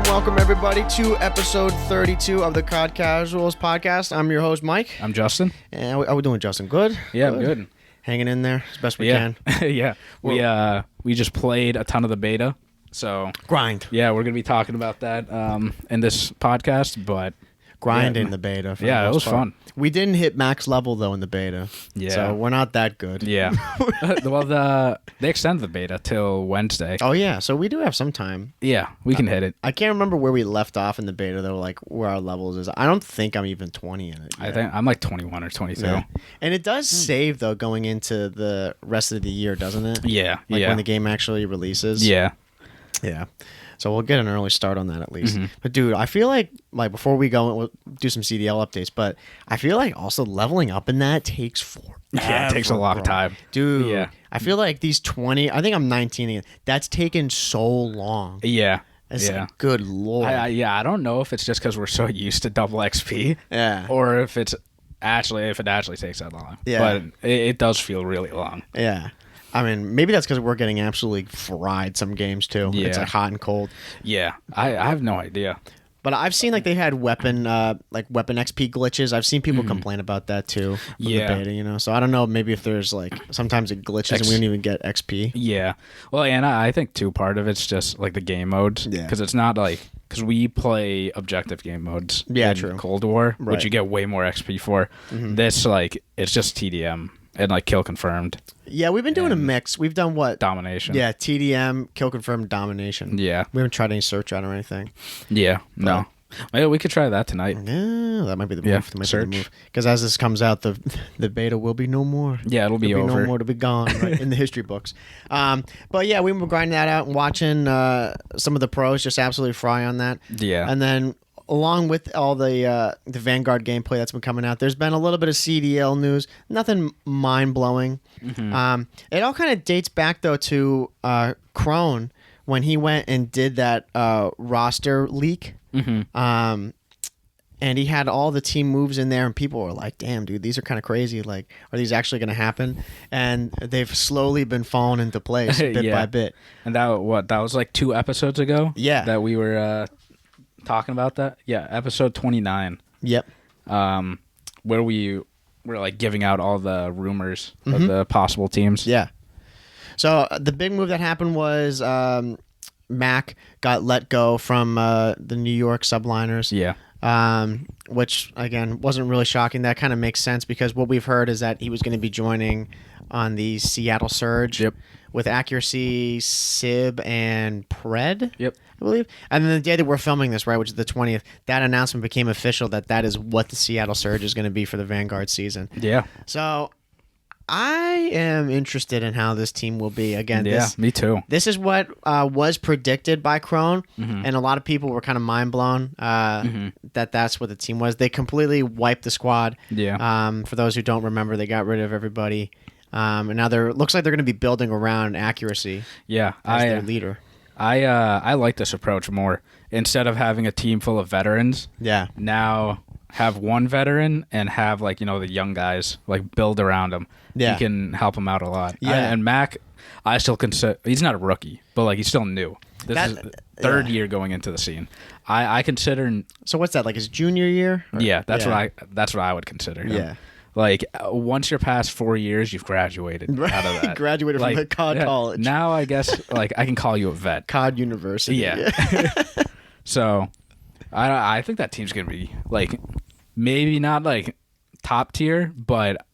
welcome everybody to episode 32 of the COD Casuals podcast. I'm your host, Mike. I'm Justin. And how we doing, Justin? Good? Yeah, good. I'm good. Hanging in there as best we can. Yeah. We just played a ton of the beta, so Grind. yeah, we're gonna be talking about that in this podcast. But In the beta. For the it most was part. fun. We didn't hit max level though in the beta. Yeah. So we're not that good. Yeah. Well, they extended the beta till Wednesday. Oh yeah, so we do have some time. Yeah, we can hit it. I can't remember where we left off in the beta though, like where our levels is. I don't think I'm even 20 in it yet. I think I'm like 21 or 22. Yeah. And it does save though going into the rest of the year, doesn't it? Yeah. Like when the game actually releases. Yeah. Yeah. So we'll get an early start on that at least. Mm-hmm. But dude, I feel like before we go, we'll do some CDL updates. But I feel like also leveling up in that takes forever. Yeah, it takes a lot of time. Dude, Yeah. I feel like these 20, I think I'm 19 again. That's taken so long. Yeah. It's yeah. like, good lord. I don't know if it's just because we're so used to double XP. Yeah. Or if it actually takes that long. Yeah. But it does feel really long. Yeah. I mean, maybe that's because we're getting absolutely fried some games too. Yeah. It's like hot and cold. Yeah, I have no idea. But I've seen like they had weapon XP glitches. I've seen people complain about that too. With Yeah. the beta, you know. So I don't know. Maybe if there's like sometimes it glitches and we don't even get XP. Yeah. Well, and I think too part of it's just like the game modes. Yeah. Because it's not like because we play objective game modes. Yeah, in true. Cold War, Right. which you get way more XP for. This like it's just TDM and like kill confirmed Yeah, we've been doing a mix. We've done what? domination. Yeah, TDM, kill confirmed, domination. Yeah. We haven't tried any search out or anything. Yeah. No. Maybe we could try that tonight. Yeah, that might be the move. Yeah, That might be search. the move. Because as this comes out, the beta will be no more. Yeah, it'll be There'll be over. no more to be gone right, in the history books. But yeah, we were grinding that out and watching some of the pros just absolutely fry on that. Yeah. And then along with all the Vanguard gameplay that's been coming out, there's been a little bit of CDL news. Nothing mind blowing. It all kind of dates back though to Crone when he went and did that roster leak. And he had all the team moves in there, and people were like, "Damn, dude, these are kind of crazy. Like, are these actually going to happen?" And they've slowly been falling into place bit Yeah. by bit. And that was like 2 episodes ago. Yeah. That we were talking about that. Yeah, episode 29. Yep. Where we were like giving out all the rumors of the possible teams. Yeah. So the big move that happened was Mac got let go from the New York Subliners. Yeah. Which again wasn't really shocking. That kind of makes sense because what we've heard is that he was going to be joining on the Seattle Surge. Yep. With Accuracy, Sib, and Pred. Yep. I believe. And then the day that we're filming this, right, which is the 20th, that announcement became official that is what the Seattle Surge is going to be for the Vanguard season. Yeah. So I am interested in how this team will be. Again, Me too. this is what was predicted by Crone, and a lot of people were kind of mind blown that that's what the team was. They completely wiped the squad. Yeah. For those who don't remember, they got rid of everybody. And now looks like they're going to be building around Accuracy Yeah. as their leader. I like this approach more. Instead of having a team full of veterans, Yeah. now have one veteran and have like, the young guys like build around him. Yeah. He can help him out a lot. Yeah. And Mac, I still consider he's not a rookie, but like he's still new. This is third year going into the scene. I consider. So what's that, like his junior year? Or- Yeah, that's what I would consider him. Yeah. Like once you're past 4 years, you've graduated out of that. Graduated from the COD college. Now I guess like I can call you a vet. COD University. Yeah. So, I think that team's gonna be like maybe not like top tier, but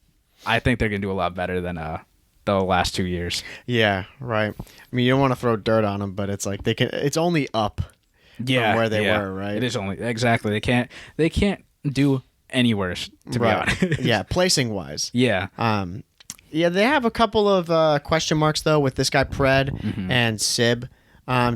I think they're gonna do a lot better than the last 2 years. Yeah, right. I mean, you don't want to throw dirt on them, but it's like it's only up from where they were, right? It is only exactly. They can't do any worse, to be honest. Yeah, placing wise. Yeah. Yeah, they have a couple of question marks though with this guy Pred and Sib.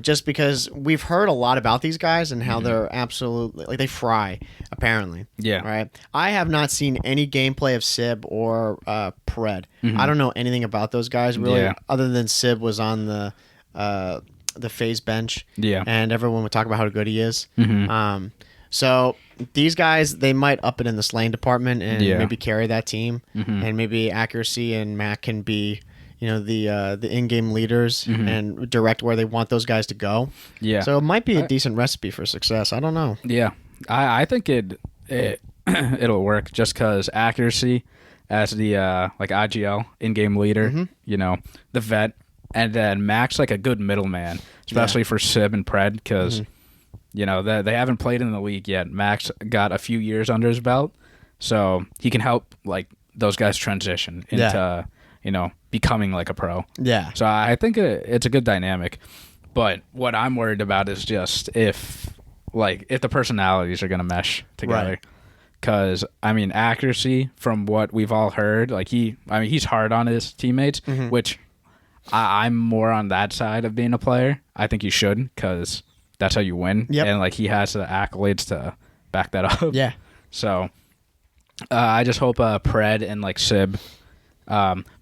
Just because we've heard a lot about these guys and how they're absolutely like they fry, apparently. Yeah. Right. I have not seen any gameplay of Sib or Pred. I don't know anything about those guys really, other than Sib was on the phase bench. Yeah. And everyone would talk about how good he is. So these guys, they might up it in the slaying department and maybe carry that team, and maybe Accuracy and Mac can be, the in-game leaders and direct where they want those guys to go. Yeah. So it might be a decent recipe for success. I don't know. Yeah, I think it'll work just because accuracy as the like IGL in-game leader, the vet, and then Max like a good middleman, especially for Sib and Pred because they haven't played in the league yet. Max got a few years under his belt, so he can help like those guys transition into becoming like a pro. Yeah. So I think it's a good dynamic. But what I'm worried about is just if the personalities are going to mesh together. Because, accuracy, from what we've all heard, he's hard on his teammates, which I'm more on that side of being a player. I think you should, because that's how you win. Yep. And, he has the accolades to back that up. Yeah. So, I just hope Pred and, Sib,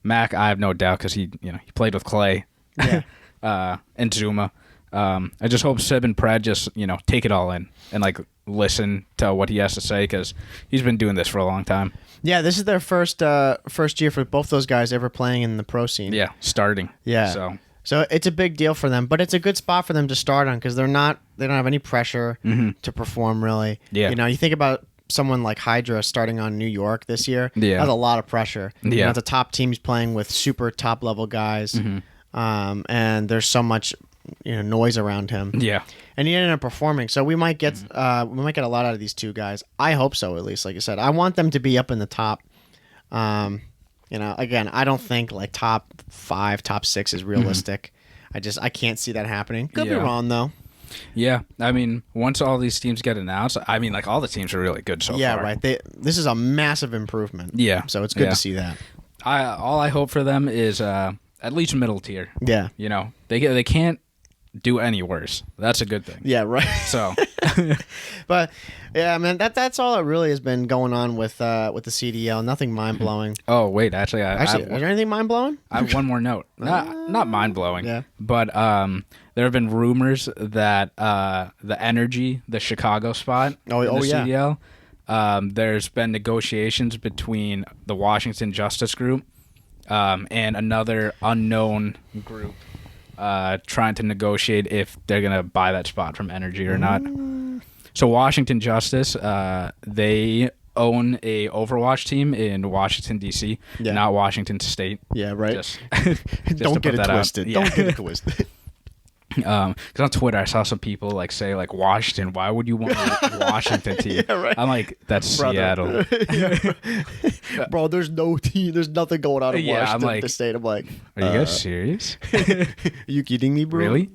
Mac, I have no doubt, because he played with Clay. Yeah. And Zuma. I just hope Sib and Pred just take it all in and listen to what he has to say because he's been doing this for a long time. Yeah, this is their first year for both those guys ever playing in the pro scene. Yeah, starting. Yeah. So it's a big deal for them, but it's a good spot for them to start on because they don't have any pressure to perform really. Yeah. You think about someone like Hydra starting on New York this year. Yeah. That's a lot of pressure. Yeah. The top team's playing with super top level guys, and there's so much noise around him. Yeah. And he ended up performing. So we might get a lot out of these two guys. I hope so, at least. Like I said, I want them to be up in the top. Again, I don't think top 5, top 6 is realistic. I can't see that happening. Could be wrong though. Yeah. Once all these teams get announced, all the teams are really good so far. Yeah, right. This is a massive improvement. Yeah. So it's good to see that. All I hope for them is at least middle tier. Yeah. They can't do any worse. That's a good thing. Yeah, right. So, but yeah, that's all that really has been going on with the CDL. Nothing mind blowing. Oh wait, actually, is there anything mind blowing? I have one more note. Not mind blowing. Yeah. But there have been rumors that the Energy, the Chicago spot, in the CDL, there's been negotiations between the Washington Justice Group and another unknown group. Trying to negotiate if they're going to buy that spot from Energy or not. So Washington Justice, they own a Overwatch team in Washington, D.C., not Washington State. Yeah, right. Just Don't get it twisted. Don't get it twisted. Because on Twitter, I saw some people say Washington. Why would you want a Washington team? Yeah, right. I'm that's Seattle. Bro, there's no team. There's nothing going on in Washington the state. I'm like, are you guys serious? Are you kidding me, bro? Really?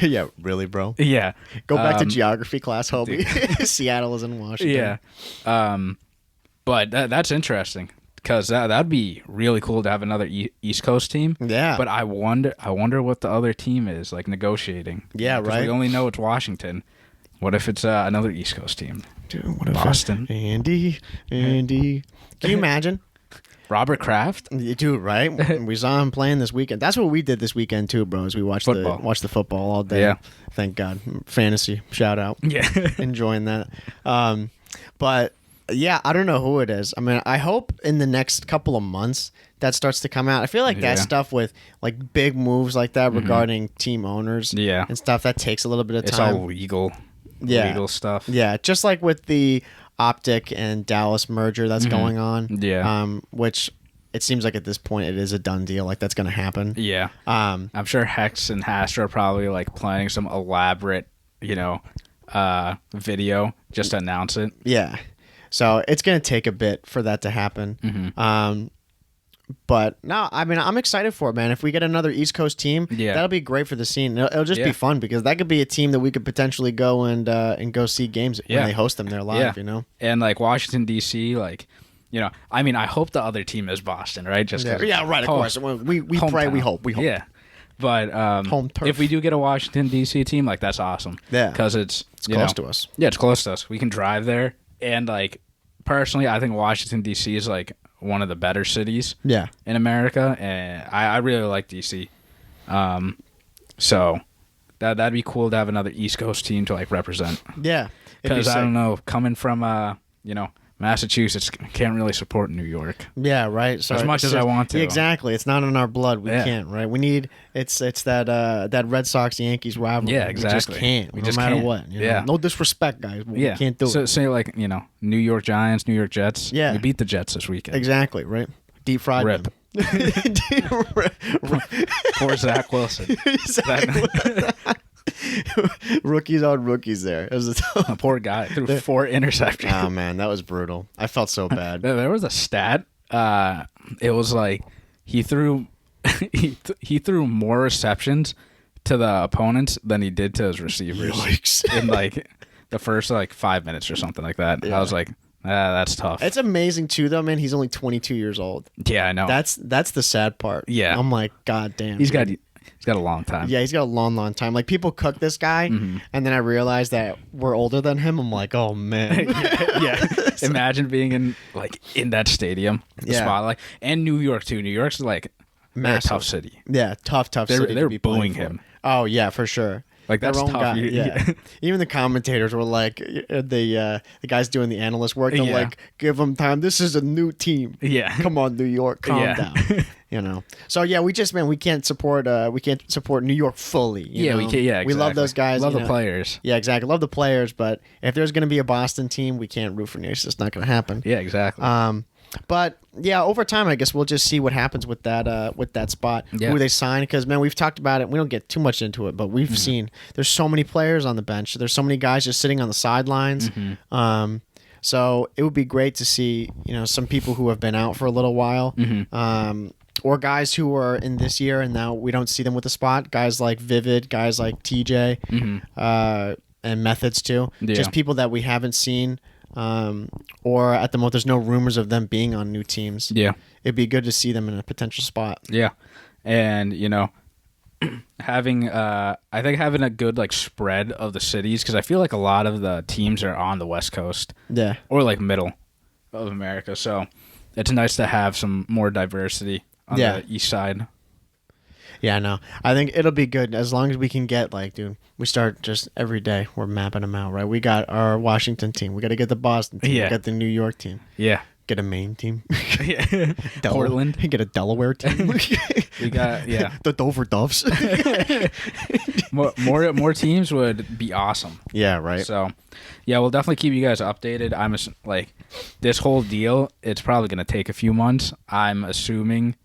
Yeah, really, bro. Yeah. Go back to geography class, homie. Seattle is in Washington. Yeah. But that's interesting. Because that'd be really cool to have another East Coast team. Yeah. But I wonder what the other team is negotiating. Yeah, right. We only know it's Washington. What if it's another East Coast team? Dude, what if Boston? Andy. Can you imagine? Robert Kraft? Dude, right? We saw him playing this weekend. That's what we did this weekend too, bro. Is we watched the football all day. Yeah. Thank God. Fantasy. Shout out. Yeah. Enjoying that. But yeah, I don't know who it is. I hope in the next couple of months that starts to come out. I feel like that stuff with big moves like that regarding team owners and stuff, that takes a little bit of time. It's all legal stuff. Yeah, just like with the Optic and Dallas merger that's going on. Yeah. Which it seems like at this point it is a done deal. That's going to happen. Yeah. I'm sure Hex and Hastra are probably planning some elaborate, video just to announce it. Yeah. So it's going to take a bit for that to happen. But no, I'm excited for it, man. If we get another East Coast team, that'll be great for the scene. It'll just be fun because that could be a team that we could potentially go and go see games when they host them there live, And Washington, D.C., I hope the other team is Boston, right? Just yeah, right, of course. We pray, we hope. Yeah. But home turf. If we do get a Washington, D.C. team, that's awesome. Yeah. Because it's close to us. Yeah, it's close to us. We can drive there. And personally, I think Washington D.C. is one of the better cities. Yeah. In America, and I really like D.C. So that'd be cool to have another East Coast team to represent. Yeah. Because I don't know, coming from Massachusetts can't really support New York. Yeah, right. So as much as I want to. Yeah, exactly. It's not in our blood. We can't, right? We need it's that Red Sox Yankees rivalry. Yeah, exactly. We just can't. We no just matter can't. what. Yeah. No disrespect, guys. But we can't do so, it. Say like, New York Giants, New York Jets. Yeah. We beat the Jets this weekend. Exactly, right? Deep fried Rip. them. Poor Zach Wilson. Rookies on rookies there. It was A poor guy threw 4 interceptions. Oh man, that was brutal. I felt so bad. There was a stat. It was like he threw he threw more receptions to the opponents than he did to his receivers. Yikes. In like the first 5 minutes or something like that. Yeah. I was like, that's tough. It's amazing too, though, man. He's only 22 years old. Yeah, I know. That's the sad part. Yeah. I'm like, God damn. He's dude. got a long time. Yeah, he's got a long time. Like, people cook this guy, and then I realized that we're older than him. I'm like, oh man. yeah. Imagine being in that stadium, the Yeah. spotlight, and New York too. New York's like a Massive. tough city. Yeah, tough city. They're to be playing booing for. him. Oh yeah, for sure. Like, that's Their own tough. guy, yeah. Even the commentators were like, the guys doing the analyst work. They're Yeah. like, give them time. This is a new team. Yeah. Come on, New York, calm Yeah. down. So yeah, we can't support New York fully. Yeah, we can't. Yeah, We love exactly. those guys. Love you the know. players. Yeah, exactly. Love the players, but if there's going to be a Boston team, we can't root for New York. It's just not going to happen. Yeah, exactly. But yeah, over time, I guess we'll just see what happens with that spot, Yeah. who they sign. Because man, we've talked about it. We don't get too much into it, but we've seen there's so many players on the bench. There's so many guys just sitting on the sidelines. So it would be great to see some people who have been out for a little while. Or guys who are in this year and now we don't see them with the spot. Guys like Vivid, guys like TJ, and Methods too. Yeah. Just people that we haven't seen. Or at the moment, there's no rumors of them being on new teams. Yeah. It'd be good to see them in a potential spot. Yeah. And, having a good spread of the cities, because I feel like a lot of the teams are on the West Coast. Yeah. Or middle of America. So it's nice to have some more diversity on Yeah. the east side. Yeah, no. I think it'll be good as long as we can get we start just every day. We're mapping them out, right? We got our Washington team. We got to get the Boston team. Yeah. We got the New York team. Yeah. Get a Maine team. Yeah. Portland. Get a Delaware team. We got, yeah. The Dover Doves. more teams would be awesome. Yeah, right. So, yeah, we'll definitely keep you guys updated. I'm this whole deal, it's probably going to take a few months. I'm assuming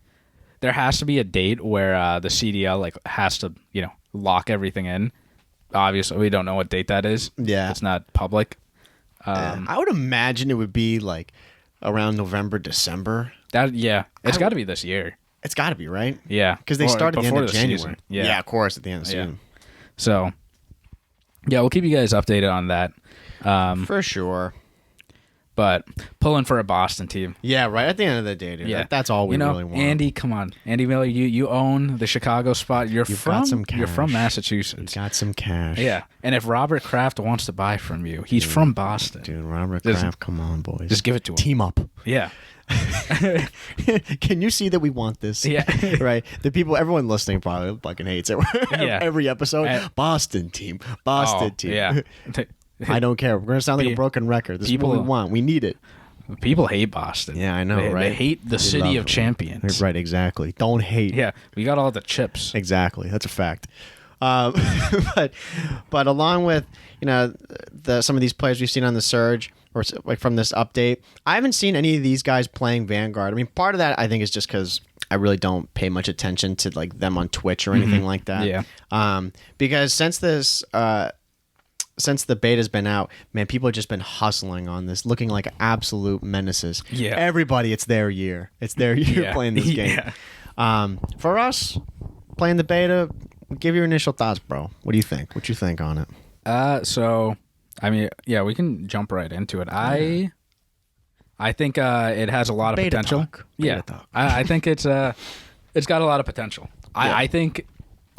there has to be a date where the CDL has to, lock everything in. Obviously, we don't know what date that is. Yeah. It's not public. I would imagine it would be around November, December. It's got to be this year. It's got to be, right? Yeah. Because they start at the end before of the January. season. Yeah, of course, at the end of the season. So, yeah, we'll keep you guys updated on that. For sure. But pulling for a Boston team. Yeah, right. At the end of the day, dude. Yeah. That's all we really want. Andy, come on. Andy Miller, you own the Chicago spot. You've got some cash. You're from Massachusetts. Got some cash. Yeah. And if Robert Kraft wants to buy from you, he's from Boston. Dude, Robert Kraft, come on, boys. Just give it to him. Team up. Yeah. Can you see that we want this? Yeah. Right. The people, everyone listening probably fucking hates it. Yeah. Every episode. Boston team. Boston team. Yeah. I don't care. We're going to sound like a broken record. This is what we want. We need it. People hate Boston. Yeah, I know, They right? hate the city of champions. Right, exactly. Don't hate. Yeah. We got all the chips. Exactly. That's a fact. But along with some of these players we've seen on the surge or from this update, I haven't seen any of these guys playing Vanguard. I mean, part of that I think is just because I really don't pay much attention to them on Twitch or anything like that. Yeah. Because since the beta's been out, man, people have just been hustling on this, looking like absolute menaces. Yeah. Everybody, it's their year. It's their year playing this game. Yeah. For us, playing the beta, give your initial thoughts, bro. What do you think? What you think on it? So, I mean, yeah, we can jump right into it. I think it has a lot of Beta potential. talk. Yeah. Beta talk. I think it's got a lot of potential. I think,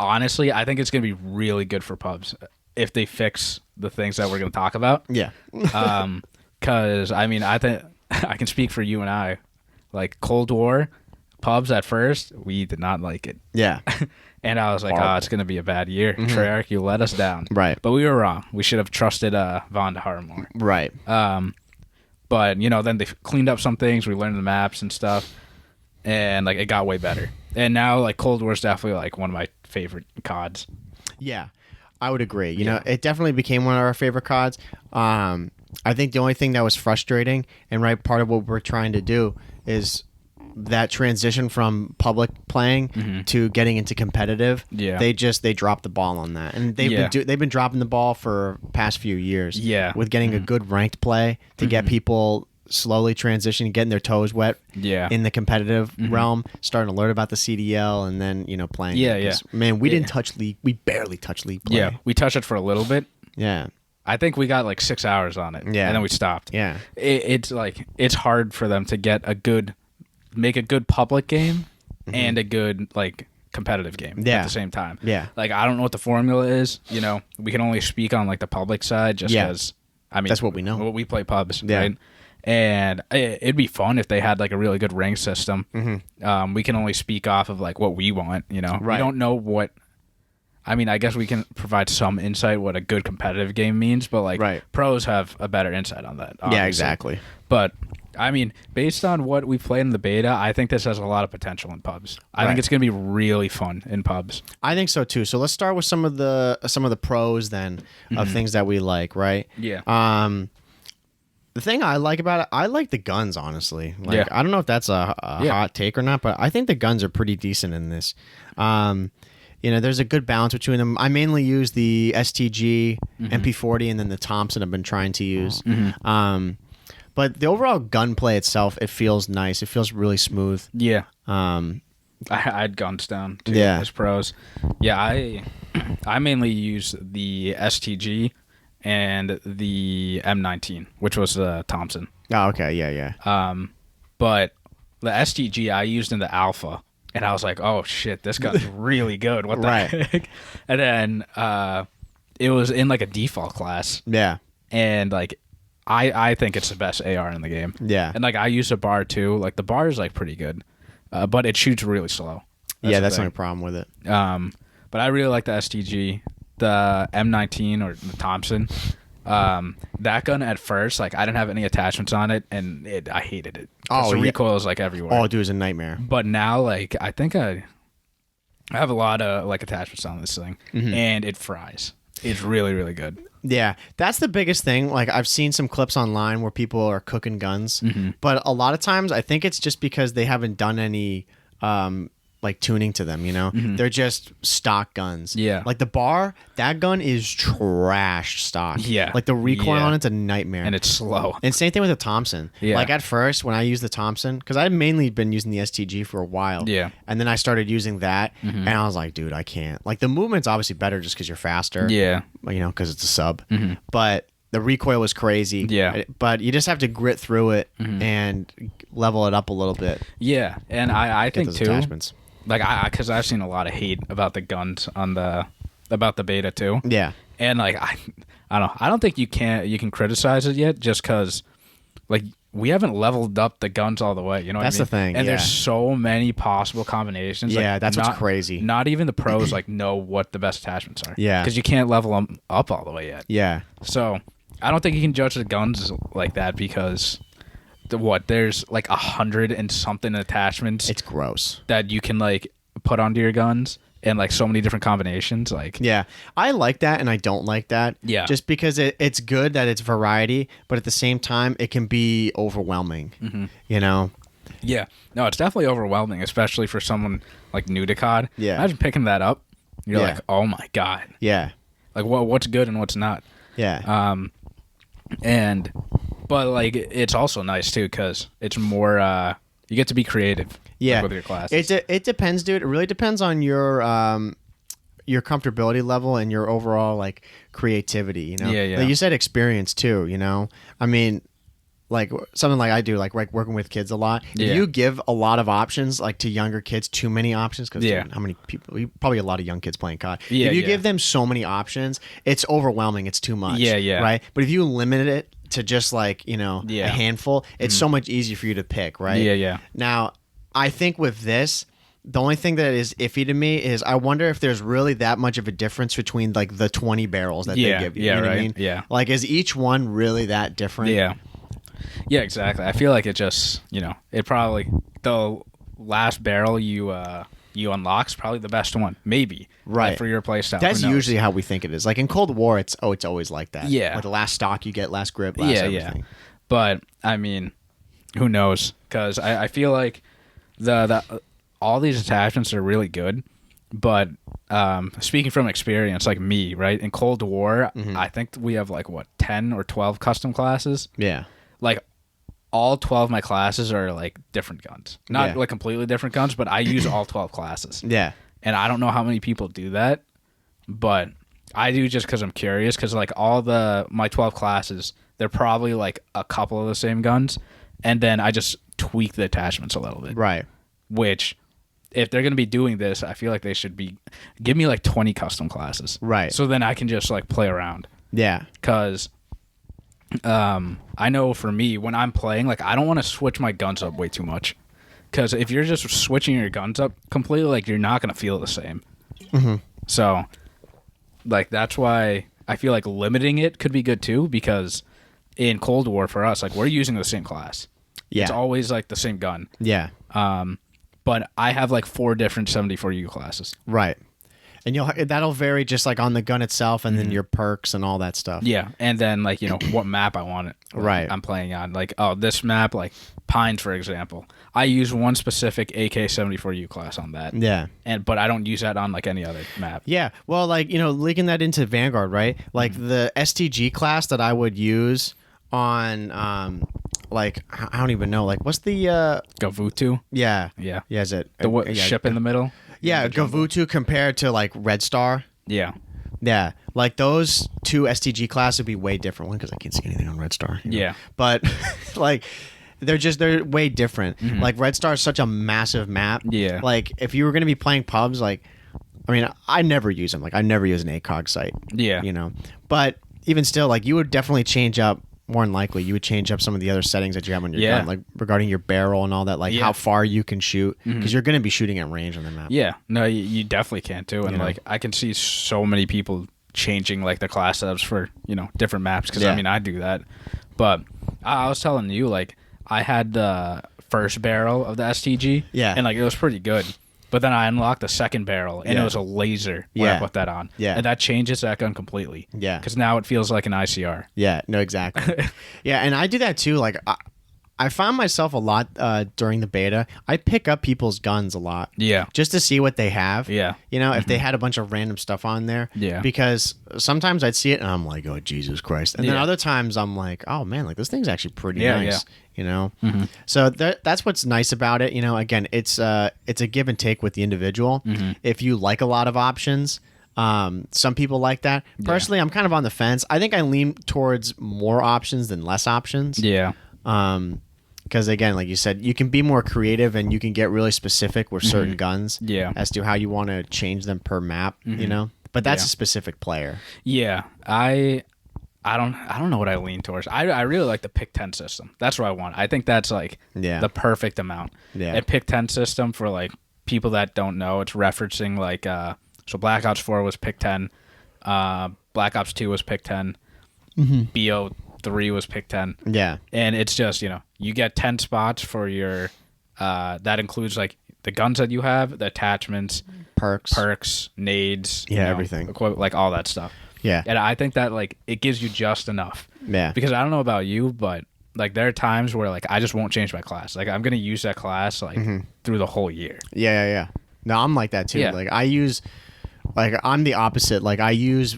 honestly, I think it's going to be really good for pubs if they fix the things that we're going to talk about. Yeah. Because, I mean, I think I can speak for you and I. Cold War pubs at first, we did not like it. Yeah. And I was like, it's going to be a bad year. Treyarch, you let us down. Right. But we were wrong. We should have trusted Von Har more. Right. But then they cleaned up some things. We learned the maps and stuff, and like it got way better. And now like Cold War is definitely like one of my favorite CODs. Yeah, I would agree. You know, it definitely became one of our favorite CODs. I think the only thing that was frustrating, and part of what we're trying to do is that transition from public playing to getting into competitive. Yeah, they dropped the ball on that, and they've been dropping the ball for past few years. Yeah, with getting a good ranked play to get people slowly transitioning, getting their toes wet. Yeah, in the competitive realm, starting to learn about the CDL, and then playing. Yeah. Man, we didn't touch league. We barely touched league play. Yeah, we touched it for a little bit. Yeah. I think we got like 6 hours on it. Yeah. And then we stopped. Yeah. It's like it's hard for them to make a good public game and a good like competitive game at the same time. Yeah. Like I don't know what the formula is. We can only speak on like the public side just because that's what we know. We play pubs, right? And it'd be fun if they had like a really good rank system. We can only speak off of like what we want. Right. We don't know what. I mean, I guess we can provide some insight what a good competitive game means, but like pros have a better insight on that. Obviously. Yeah, exactly. But I mean, based on what we played in the beta, I think this has a lot of potential in pubs. I think it's going to be really fun in pubs. I think so too. So let's start with some of the pros then of things that we like, right? Yeah. The thing I like about it, I like the guns, honestly. Like I don't know if that's a hot take or not, but I think the guns are pretty decent in this. There's a good balance between them. I mainly use the STG, MP40, and then the Thompson I've been trying to use. But the overall gunplay itself, it feels nice. It feels really smooth. Yeah. I had guns down too as pros. Yeah, I mainly use the STG and the M19, which was the Thompson. Oh, okay. Yeah. But the STG I used in the alpha. And I was like, oh, shit, this gun's really good. What the heck? And then it was in, like, a default class. Yeah. And, like, I think it's the best AR in the game. Yeah. And, like, I use a bar, too. Like, the bar is, like, pretty good. But it shoots really slow. That's the only problem with it. But I really like the STG. The M19 or the Thompson. That gun at first, like I didn't have any attachments on it, and I hated it. The recoil is like everywhere. Oh, dude, it's a nightmare. But now, like I think I have a lot of like attachments on this thing, and it fries. It's really, really good. Yeah, that's the biggest thing. Like I've seen some clips online where people are cooking guns, but a lot of times I think it's just because they haven't done any like tuning to them, they're just stock guns. Yeah, like the bar, that gun is trash stock. Yeah, like the recoil on it's a nightmare, and it's slow. And same thing with the Thompson. Yeah, like at first when I used the Thompson, because I've mainly been using the STG for a while. Yeah, and then I started using that, and I was like, dude, I can't. Like the movement's obviously better just because you're faster. Yeah, because it's a sub, but the recoil was crazy. Yeah, but you just have to grit through it and level it up a little bit. Yeah, and I think too. Attachments. Like because I've seen a lot of hate about the guns about the beta too. Yeah, and like I don't know. I don't think you can criticize it yet just because like we haven't leveled up the guns all the way. You know, that's what I mean? The thing. And there's so many possible combinations. Yeah, like, that's what's crazy. Not even the pros like know what the best attachments are. Yeah, because you can't level them up all the way yet. Yeah. So I don't think you can judge the guns like that because. There's like 100 and something attachments. It's gross that you can like put onto your guns and like so many different combinations. Like I like that and I don't like that. Yeah, just because it's good that it's variety, but at the same time it can be overwhelming. Yeah, no, it's definitely overwhelming, especially for someone like new to COD. Yeah, imagine picking that up. You're like, oh my god. Yeah, like what's good and what's not. Yeah. But like it's also nice too because it's more you get to be creative. Yeah, with your classes. It depends, dude. It really depends on your comfortability level and your overall like creativity. Yeah. Like you said, experience too. I mean, like something like I do, like working with kids a lot. If you give a lot of options, like to younger kids, too many options, because how many people? Probably a lot of young kids playing COD. If you give them so many options, it's overwhelming. It's too much. Yeah. Right. But if you limit it to just like a handful, it's so much easier for you to pick. Right. Yeah. Now, I think with this, the only thing that is iffy to me is I wonder if there's really that much of a difference between like the 20 barrels that they give you. Yeah, you know right. what I mean? Yeah. Like, is each one really that different? Yeah. Yeah, exactly. I feel like it just, it probably the last barrel you unlock's probably the best one, maybe. Right. Like, for your playstyle. That's usually how we think it is. Like in Cold War, it's always like that. Yeah. Like the last stock you get, last grip, last everything. Yeah. But I mean, who knows? Because I feel like the all these attachments are really good. But speaking from experience, like me, right, in Cold War, I think we have like 10 or 12 custom classes. Yeah. Like all 12 of my classes are like different guns, not like completely different guns, but I use all 12 classes. Yeah. And I don't know how many people do that, but I do just because I'm curious. Because like my 12 classes, they're probably like a couple of the same guns, and then I just tweak the attachments a little bit. Right. Which, if they're going to be doing this, I feel like they should give me like 20 custom classes. Right. So then I can just like play around. Yeah. Because I know for me, when I'm playing, like I don't want to switch my guns up way too much. Because if you're just switching your guns up completely, like you're not going to feel the same. Mm-hmm. So, like that's why I feel like limiting it could be good too. Because in Cold War for us, like we're using the same class. Yeah. It's always like the same gun. Yeah. But I have like 4 different 74U classes. Right. And that'll vary just like on the gun itself and then your perks and all that stuff. Yeah. And then like, what map I want it. Like, right. I'm playing on. Like, this map, like Pines, for example. I use one specific AK-74U class on that. Yeah. But I don't use that on like any other map. Yeah. Well, like, linking that into Vanguard, right? Like the STG class that I would use on like I don't even know, like what's the Gavutu? Yeah. Yeah. Yeah, is it the ship in the middle? Yeah, Gavutu compared to like Red Star. Yeah. Yeah. Like those 2 STG classes would be way different. One, because I can't see anything on Red Star. Yeah. But like they're way different. Like Red Star is such a massive map. Yeah. Like if you were gonna be playing pubs, like I mean, I never use them. Like I never use an ACOG site. Yeah. But even still, like you would definitely change up. More than likely, you would change up some of the other settings that you have on your gun, like regarding your barrel and all that, like how far you can shoot, because you're going to be shooting at range on the map. Yeah, no, you definitely can too, and like I can see so many people changing like the class setups for different maps, because I mean I do that, but I was telling you, like I had the first barrel of the STG, and like it was pretty good. But then I unlocked the second barrel, and it was a laser when I put that on. Yeah. And that changes that gun completely. Yeah. Because now it feels like an ICR. Yeah, no, exactly. Yeah, and I do that too. Like, I found myself a lot during the beta. I pick up people's guns a lot. Yeah. Just to see what they have. Yeah. If they had a bunch of random stuff on there. Yeah. Because sometimes I'd see it, and I'm like, oh, Jesus Christ. And then other times I'm like, oh, man, like this thing's actually pretty nice. So that's what's nice about it. Again, it's a give and take with the individual. If you like a lot of options, some people like that. Personally, I'm kind of on the fence. I think I lean towards more options than less options. Yeah. Because again, like you said, you can be more creative and you can get really specific with certain guns. Yeah. As to how you want to change them per map. But that's a specific player. Yeah. I don't know what I lean towards. I really like the pick 10 system. That's what I want. I think that's like the perfect amount. Yeah. A pick 10 system, for like people that don't know, it's referencing like so Black Ops 4 was pick 10, Black Ops 2 was pick 10, BO3 was pick 10. Yeah. And it's just, you get 10 spots for your that includes like the guns that you have, the attachments, perks, nades, everything. Like all that stuff. Yeah. And I think that like it gives you just enough. Yeah. Because I don't know about you, but like there are times where like I just won't change my class. Like I'm going to use that class like through the whole year. Yeah. No, I'm like that too. Yeah. Like I'm the opposite. Like I use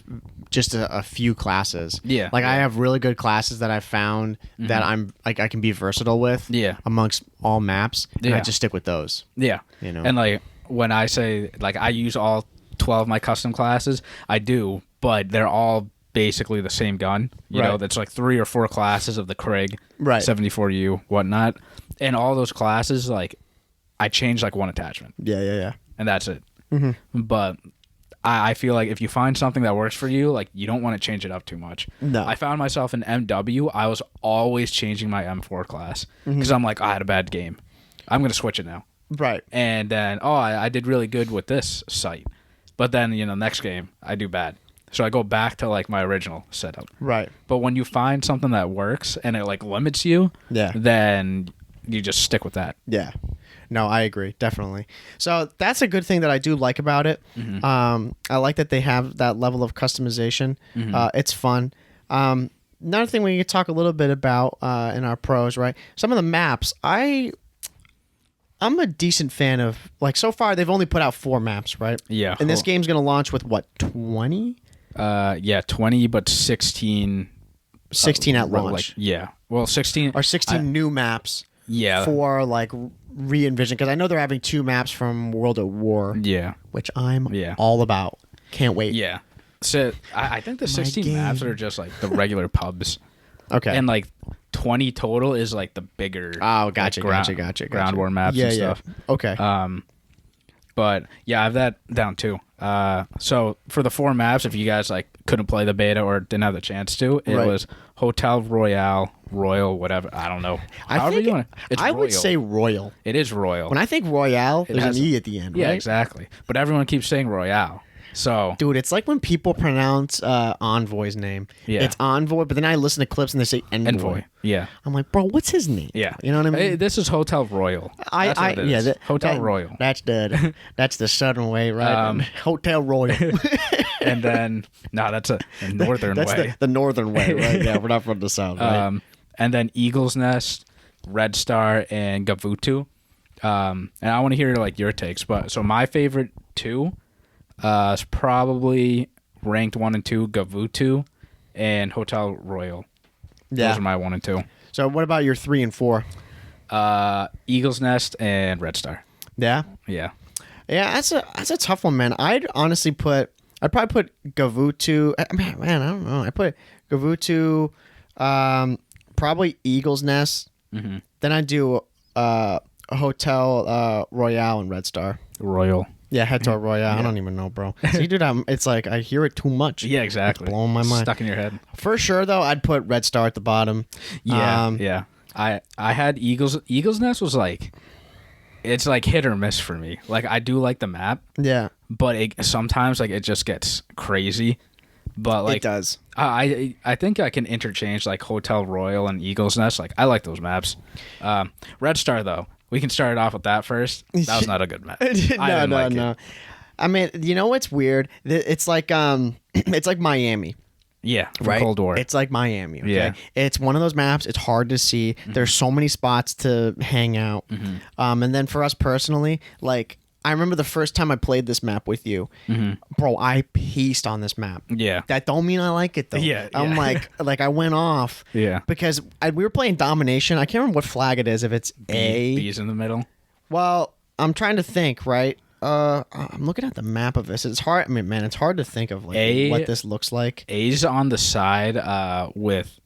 just a few classes. Yeah. Like I have really good classes that I've found that I'm like I can be versatile with. Yeah. Amongst all maps. And I just stick with those. Yeah. And like when I say like I use all 12 of my custom classes, I do. But they're all basically the same gun. You know, that's like 3 or 4 classes of the Krig, 74U, whatnot. And all those classes, like, I change like one attachment. Yeah. And that's it. But I feel like if you find something that works for you, like, you don't want to change it up too much. No. I found myself in MW, I was always changing my M4 class. Because I'm like, I had a bad game. I'm going to switch it now. Right. And then, I did really good with this site. But then, next game, I do bad. So I go back to like my original setup. Right. But when you find something that works and it like limits you, Yeah. then you just stick with that. Yeah. No, I agree. Definitely. So that's a good thing that I do like about it. I like that they have that level of customization. It's fun. Another thing we could talk a little bit about in our pros, right? Some of the maps, I'm a decent fan of. Like, so far, they've only put out 4 maps, right? Yeah. And this game's going to launch with, what, 20? Yeah, 20, but 16. 16 at launch. Like, yeah. Well, 16. Or 16 new maps. Yeah. For, like, re-envision. Because I know they're having 2 maps from World at War. Yeah. Which I'm all about. Can't wait. Yeah. So I think the 16 maps are just like the regular pubs. Okay. And like 20 total is like the bigger. Oh, gotcha, like, gotcha. Ground war maps and stuff. Okay. But yeah, I have that down too. So for the 4 maps, if you guys like couldn't play the beta or didn't have the chance to, it was Hotel Royale, Royal, whatever. I don't know. However you want. It's I Royal. would say Royal. It is Royal. When I think Royale, there's an E at the end, yeah, right? exactly. But everyone keeps saying Royale. So, dude, it's like when people pronounce Envoy's name. Yeah. It's Envoy, but then I listen to clips and they say Envoy. Yeah. I'm like, bro, what's his name? Yeah. You know what I mean? Hey, this is Hotel Royal. That's what it is. Hotel Royal. That's the southern way, right? Hotel Royal. And then that's a northern that's way. the northern way, right? Yeah, we're not from the south, right? And then Eagle's Nest, Red Star, and Gavutu. And I want to hear like your takes. But so my favorite 2 is probably ranked 1 and 2, Gavutu, and Hotel Royal. Yeah. Those are my 1 and 2. So what about your 3 and 4? Eagle's Nest and Red Star. Yeah. Yeah. Yeah, that's a tough one, man. I'd probably put Gavutu. Man, I don't know. I put Gavutu, probably Eagle's Nest. Mm-hmm. Then I do Hotel Royale and Red Star. Royal. Yeah, Hotel Royale. Yeah. I don't even know, bro. See, dude, it's like I hear it too much. Yeah, exactly. It's blowing my mind. Stuck in your head. For sure, though, I'd put Red Star at the bottom. Yeah, yeah. I had Eagle's Nest was like, it's like hit or miss for me. Like I do like the map. Yeah. But sometimes like it just gets crazy. But like it does. I think I can interchange like Hotel Royal and Eagle's Nest. Like I like those maps. Red Star though. We can start it off with that first. That was not a good map. No. I mean, you know what's weird? It's like Miami. Yeah, right. Cold War. It's like Miami. Okay? Yeah. It's one of those maps. It's hard to see. Mm-hmm. There's so many spots to hang out. Mm-hmm. And then for us personally, like I remember the first time I played this map with you, bro. I pieced on this map. Yeah. That don't mean I like it though. Yeah. I'm like I went off. Yeah. Because we were playing domination. I can't remember what flag it is. If it's B's in the middle. Well, I'm trying to think. Right. I'm looking at the map of this. It's hard. I mean, man, it's hard to think of like what this looks like. A's on the side with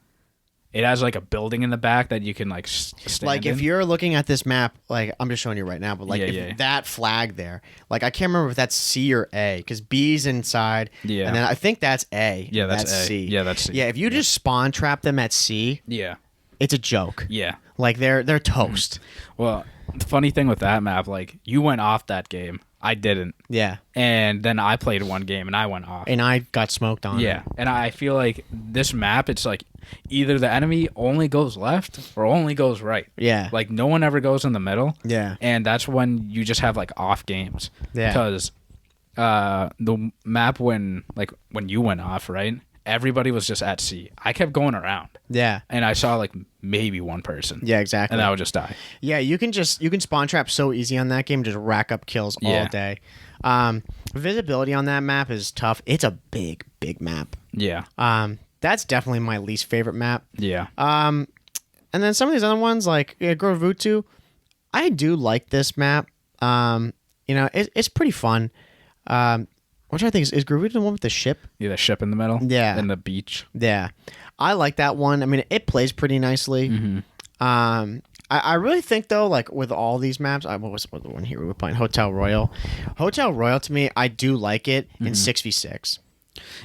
it has like a building in the back that you can like stand like if you're looking at this map, like I'm just showing you right now, but like that flag there, like I can't remember if that's C or A because B's inside. Yeah, and then I think that's A. Yeah, that's A. C. Yeah, that's C. Yeah, if you just spawn trap them at C, it's a joke. Yeah, like they're toast. Well, the funny thing with that map, like you went off that game. I didn't. Yeah. And then I played one game and I went off. And I got smoked on. Yeah. And I feel like this map, it's like either the enemy only goes left or only goes right. Yeah. Like no one ever goes in the middle. Yeah. And that's when you just have like off games. Yeah. Because the map when you went off, right? Everybody was just at C. I kept going around. Yeah. And I saw like maybe one person. Yeah, exactly. And I would just die. Yeah, you can spawn trap so easy on that game, just rack up kills all day. Visibility on that map is tough. It's a big map. Yeah. That's definitely my least favorite map. Yeah. And then some of these other ones like Gavutu, I do like this map. It's pretty fun. What I think is Gavutu the one with the ship? Yeah, the ship in the middle. Yeah. And the beach. Yeah. I like that one. I mean, it plays pretty nicely. Mm-hmm. I really think, though, like with all these maps, what was the one here we were playing? Hotel Royal. Hotel Royal, to me, I do like it in 6v6.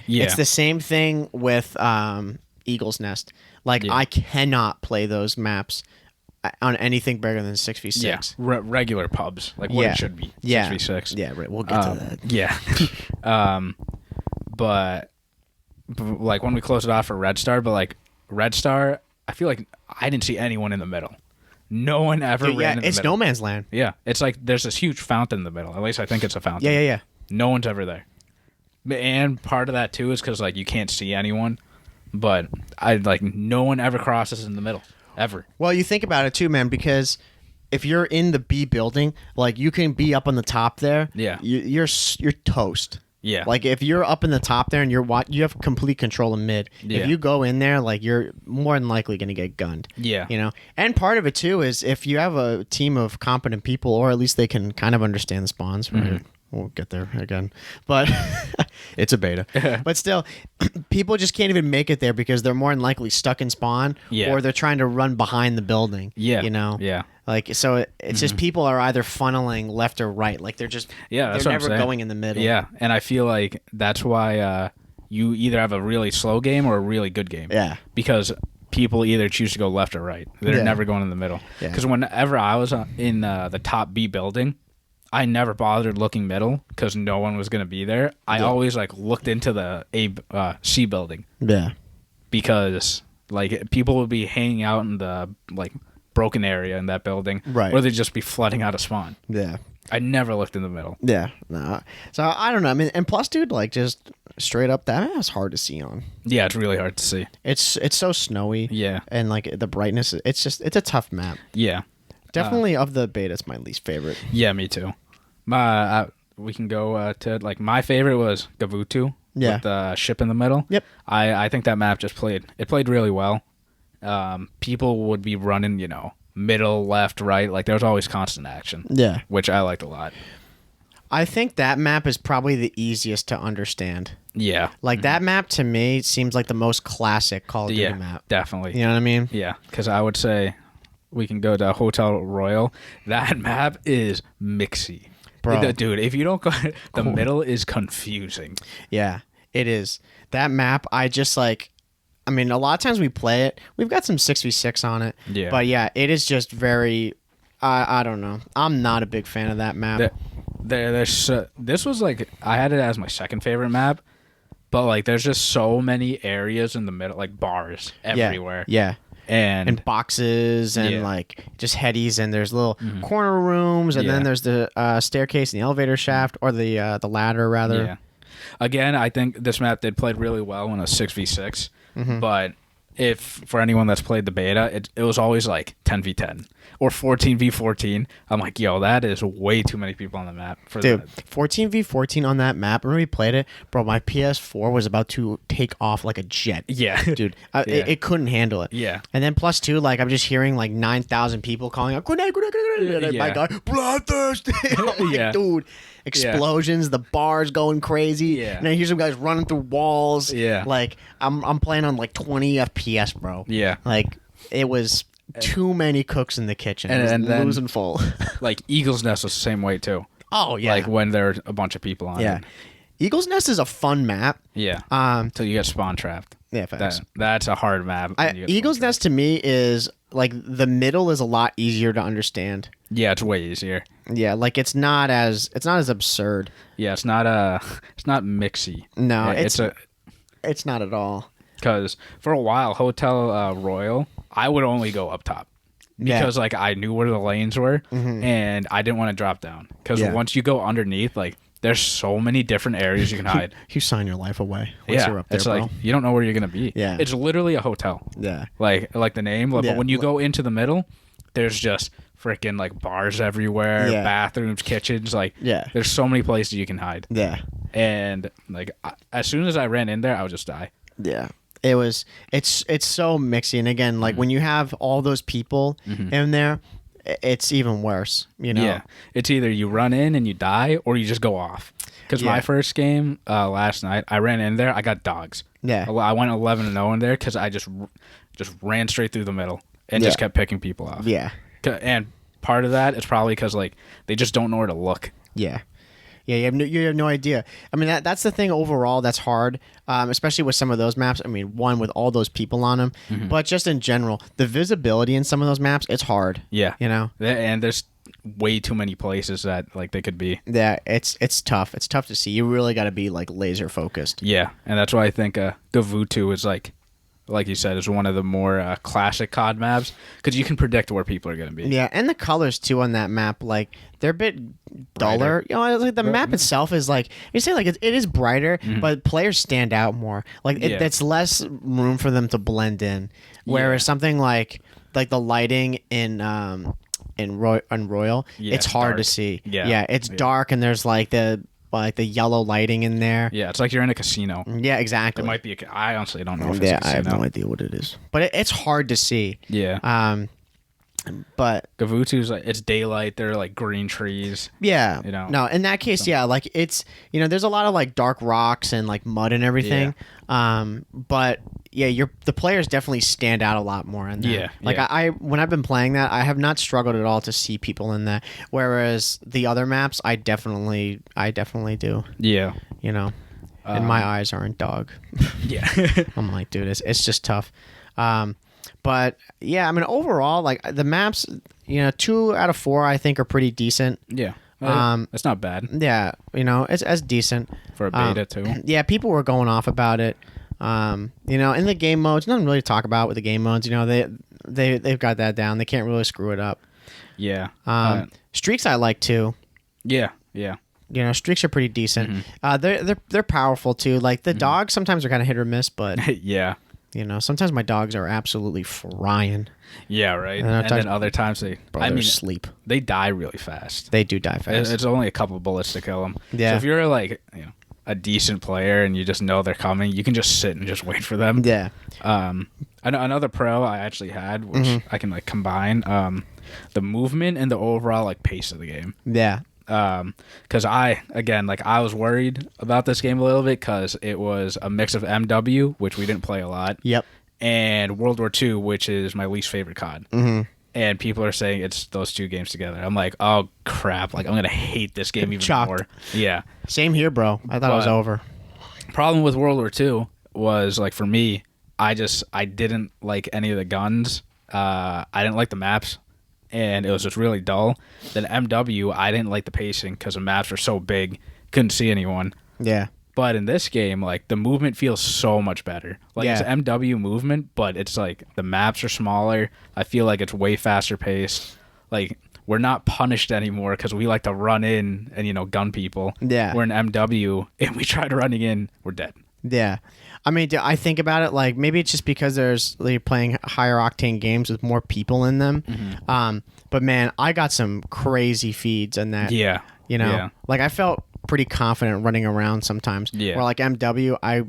Yeah. It's the same thing with Eagle's Nest. Like, I cannot play those maps on anything bigger than 6v6. Yeah, regular pubs, like what it should be, 6v6. Yeah, right. We'll get to that. Yeah. But like when we closed it off for Red Star, but like Red Star, I feel like I didn't see anyone in the middle. No one ever ran in the it's middle. no man's land. Yeah, it's like there's this huge fountain in the middle. At least I think it's a fountain. Yeah. No one's ever there. And part of that too is because like you can't see anyone. But I like no one ever crosses in the middle ever. Well, you think about it too, man, because if you're in the B building, like you can be up on the top there. Yeah. You're toast. Yeah. Like if you're up in the top there and you have complete control of mid. Yeah. If you go in there, like you're more than likely going to get gunned. Yeah. You know, and part of it too is if you have a team of competent people, or at least they can kind of understand the spawns. Right? Mm-hmm. We'll get there again, but it's a beta. But still, people just can't even make it there because they're more than likely stuck in spawn, or they're trying to run behind the building. Yeah. You know. Yeah. Like so, it's just people are either funneling left or right. Like they're just that's they're what I'm never saying. going in the middle. Yeah, and I feel like that's why you either have a really slow game or a really good game. Yeah. Because people either choose to go left or right. They're never going in the middle. Because whenever I was in the top B building, I never bothered looking middle because no one was going to be there. I always like looked into the C building. Yeah. Because like people would be hanging out in the like broken area in that building, right? Or they'd just be flooding out of spawn. Yeah. I never looked in the middle. Yeah. No. So I don't know. I mean, and plus, dude, like just straight up, that's hard to see on. Yeah, it's really hard to see. It's so snowy. Yeah. And like the brightness, it's a tough map. Yeah. Definitely of the beta, it's my least favorite. Yeah, me too. We can go to like my favorite was Gavutu. Yeah. With the ship in the middle. Yep. I think that map just played really well. People would be running, middle, left, right. Like there was always constant action. Yeah. Which I liked a lot. I think that map is probably the easiest to understand. Yeah. Like that map to me seems like the most classic Call of Duty map. Definitely. You know what I mean? Yeah. Because I would say we can go to Hotel Royal. That map is mixy. Bro. Dude, if you don't go, the middle is confusing. Yeah, it is. That map, I just like, I mean, a lot of times we play it. We've got some 6v6 on it. Yeah. But yeah, it is just very, I don't know. I'm not a big fan of that map. This was like, I had it as my second favorite map, but like there's just so many areas in the middle, like bars everywhere. Yeah. And boxes and like just headies, and there's little corner rooms, and then there's the staircase and the elevator shaft, or the ladder rather. Yeah. Again, I think this map did play really well in a 6v6, but if for anyone that's played the beta, it was always like 10v10 or 14v14. I'm like, yo, that is way too many people on the map. Dude, 14v14 on that map, when we played it, bro, my PS4 was about to take off like a jet. Yeah. Dude, it couldn't handle it. Yeah. And then plus two, like I'm just hearing like 9,000 people calling out, grenade, grenade, grenade. And my God, bloodthirsty. I'm like, dude, explosions, the bars going crazy. Yeah. And I hear some guys running through walls. Yeah. Like I'm playing on like 20 FPS, bro. Yeah. Like it was too many cooks in the kitchen. And then losing full. Like Eagle's Nest was the same way too. Oh yeah. Like when there are a bunch of people on it. Eagle's Nest is a fun map. Yeah. Until you get spawn trapped. Yeah, facts. That's a hard map. Eagle's Nest to me is like the middle is a lot easier to understand. Yeah, it's way easier. Yeah, like it's not as absurd. Yeah, it's not mixy. No, yeah, it's not at all. Because for a while, Hotel Royal, I would only go up top. Because like I knew where the lanes were, and I didn't want to drop down. Because once you go underneath, like there's so many different areas you can hide. You sign your life away. Once you're up there, it's bro. like you don't know where you're gonna be. Yeah, it's literally a hotel. Yeah, like the name. But when you go into the middle, there's just freaking like bars everywhere, bathrooms, kitchens. Like there's so many places you can hide. Yeah, and like as soon as I ran in there, I would just die. Yeah. It's so mixy, and again, like when you have all those people in there, it's even worse. Yeah, it's either you run in and you die, or you just go off. Because my first game last night, I ran in there, I got dogs. Yeah, I went 11-0 in there because I just ran straight through the middle and just kept picking people off. Yeah, and part of that is probably because like they just don't know where to look. Yeah. Yeah, you have no idea. I mean, that's the thing overall that's hard, especially with some of those maps. I mean, one, with all those people on them, but just in general, the visibility in some of those maps, it's hard. Yeah. You know? And there's way too many places that like they could be. Yeah, it's tough. It's tough to see. You really got to be like laser focused. Yeah, and that's why I think Gavutu is like you said, is one of the more classic COD maps because you can predict where people are going to be. Yeah, and the colors too on that map, like they're a bit duller. Brighter. You know, like the map itself is like you say, like it is brighter, but players stand out more. Like it's less room for them to blend in. Whereas something like the lighting in Royal, it's hard to dark. see. Yeah, it's dark, and there's like the yellow lighting in there. Yeah, it's like you're in a casino. Yeah, exactly. It might be. I honestly don't know if it's a casino. I have no idea what it is, but it's hard to see. Yeah. But Gavutu's like it's daylight. There are like green trees. yeah, You know. no, in that case, yeah, like it's there's a lot of like dark rocks and like mud and everything. But yeah, the players definitely stand out a lot more in that. Yeah, like yeah. I when I've been playing that, I have not struggled at all to see people in that. Whereas the other maps, I definitely do. Yeah. And my eyes aren't dog. Yeah. I'm like, dude, it's just tough. But yeah, I mean, overall, like the maps, 2 out of 4 I think are pretty decent. Yeah. That's not bad Yeah, it's decent for a beta too. Yeah, people were going off about it. In the game modes, nothing really to talk about with the game modes. They've got that down. They can't really screw it up. Yeah. Streaks I like too. Yeah. Yeah. Streaks are pretty decent. They're powerful too. Like the dogs sometimes are kind of hit or miss, but Yeah. sometimes my dogs are absolutely frying. Yeah, right. And And then other times they're asleep. they die really fast. They do die fast. It's only a couple of bullets to kill them. Yeah. So if you're like a decent player and you just know they're coming, you can just sit and just wait for them. Yeah. Another pro I actually had, which I can like combine, the movement and the overall like pace of the game. Yeah. Because I was worried about this game a little bit because it was a mix of MW, which we didn't play a lot. Yep. And World War II, which is my least favorite COD. Mm-hmm. And people are saying it's those two games together. I'm like, oh crap! Like I'm gonna hate this game even more. Yeah. Same here, bro. I thought it was over. Problem with World War II was like for me, I didn't like any of the guns. I didn't like the maps, and it was just really dull. Then MW, I didn't like the pacing because the maps were so big, couldn't see anyone. Yeah. But in this game, like the movement feels so much better. Like it's MW movement, but it's like the maps are smaller. I feel like it's way faster paced. Like we're not punished anymore because we like to run in and gun people. Yeah. We're in MW and we tried running in, we're dead. Yeah. I mean, I think about it like maybe it's just because you're playing higher octane games with more people in them. Mm-hmm. But man, I got some crazy feeds in that. Yeah. Like I felt pretty confident running around sometimes. Yeah. Where like MW, I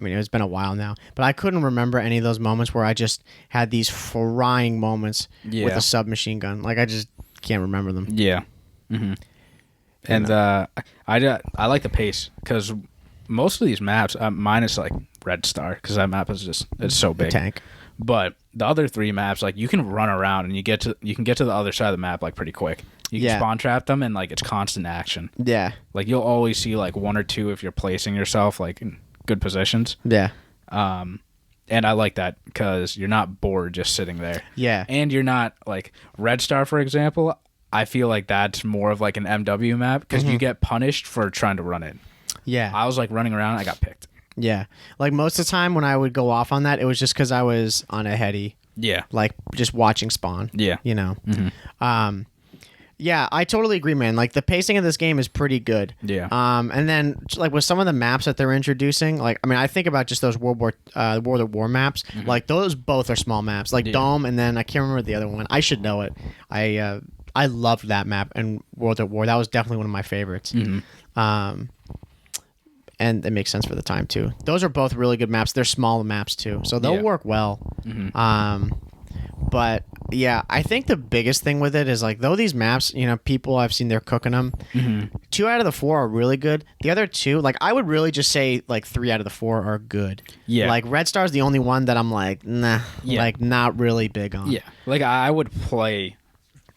mean, it's been a while now, but I couldn't remember any of those moments where I just had these frying moments with a submachine gun. Like I just can't remember them. Yeah. Mm-hmm. And I like the pace because most of these maps, minus like Red Star, because that map is it's so big. Tank. But the other 3 maps, like you can run around and you can get to the other side of the map like pretty quick. You can spawn trap them and like it's constant action. Yeah. Like you'll always see like 1 or 2 if you're placing yourself like in good positions. Yeah. And I like that because you're not bored just sitting there. Yeah. And you're not like Red Star, for example. I feel like that's more of like an MW map because you get punished for trying to run in. Yeah. I was like running around. I got picked. Yeah. Like most of the time when I would go off on that, it was just because I was on a heady. Yeah. Like just watching spawn. Yeah. Mm-hmm. Yeah, I totally agree, man. Like the pacing of this game is pretty good. Yeah. And then like with some of the maps that they're introducing, like I mean, I think about just those World of War maps. Mm-hmm. Like those both are small maps, like Dome, and then I can't remember the other one. I should know it. I loved that map in World at War. That was definitely one of my favorites. Mm-hmm. And it makes sense for the time too. Those are both really good maps. They're small maps too, so they'll work well. Mm-hmm. But yeah, I think the biggest thing with it is like though these maps, people I've seen they're cooking them. Mm-hmm. 2 out of the 4 are really good. The other 2, like I would really just say like 3 out of the 4 are good. Yeah. Like Red Star's the only one that I'm like, nah, like not really big on. Yeah. Like I would play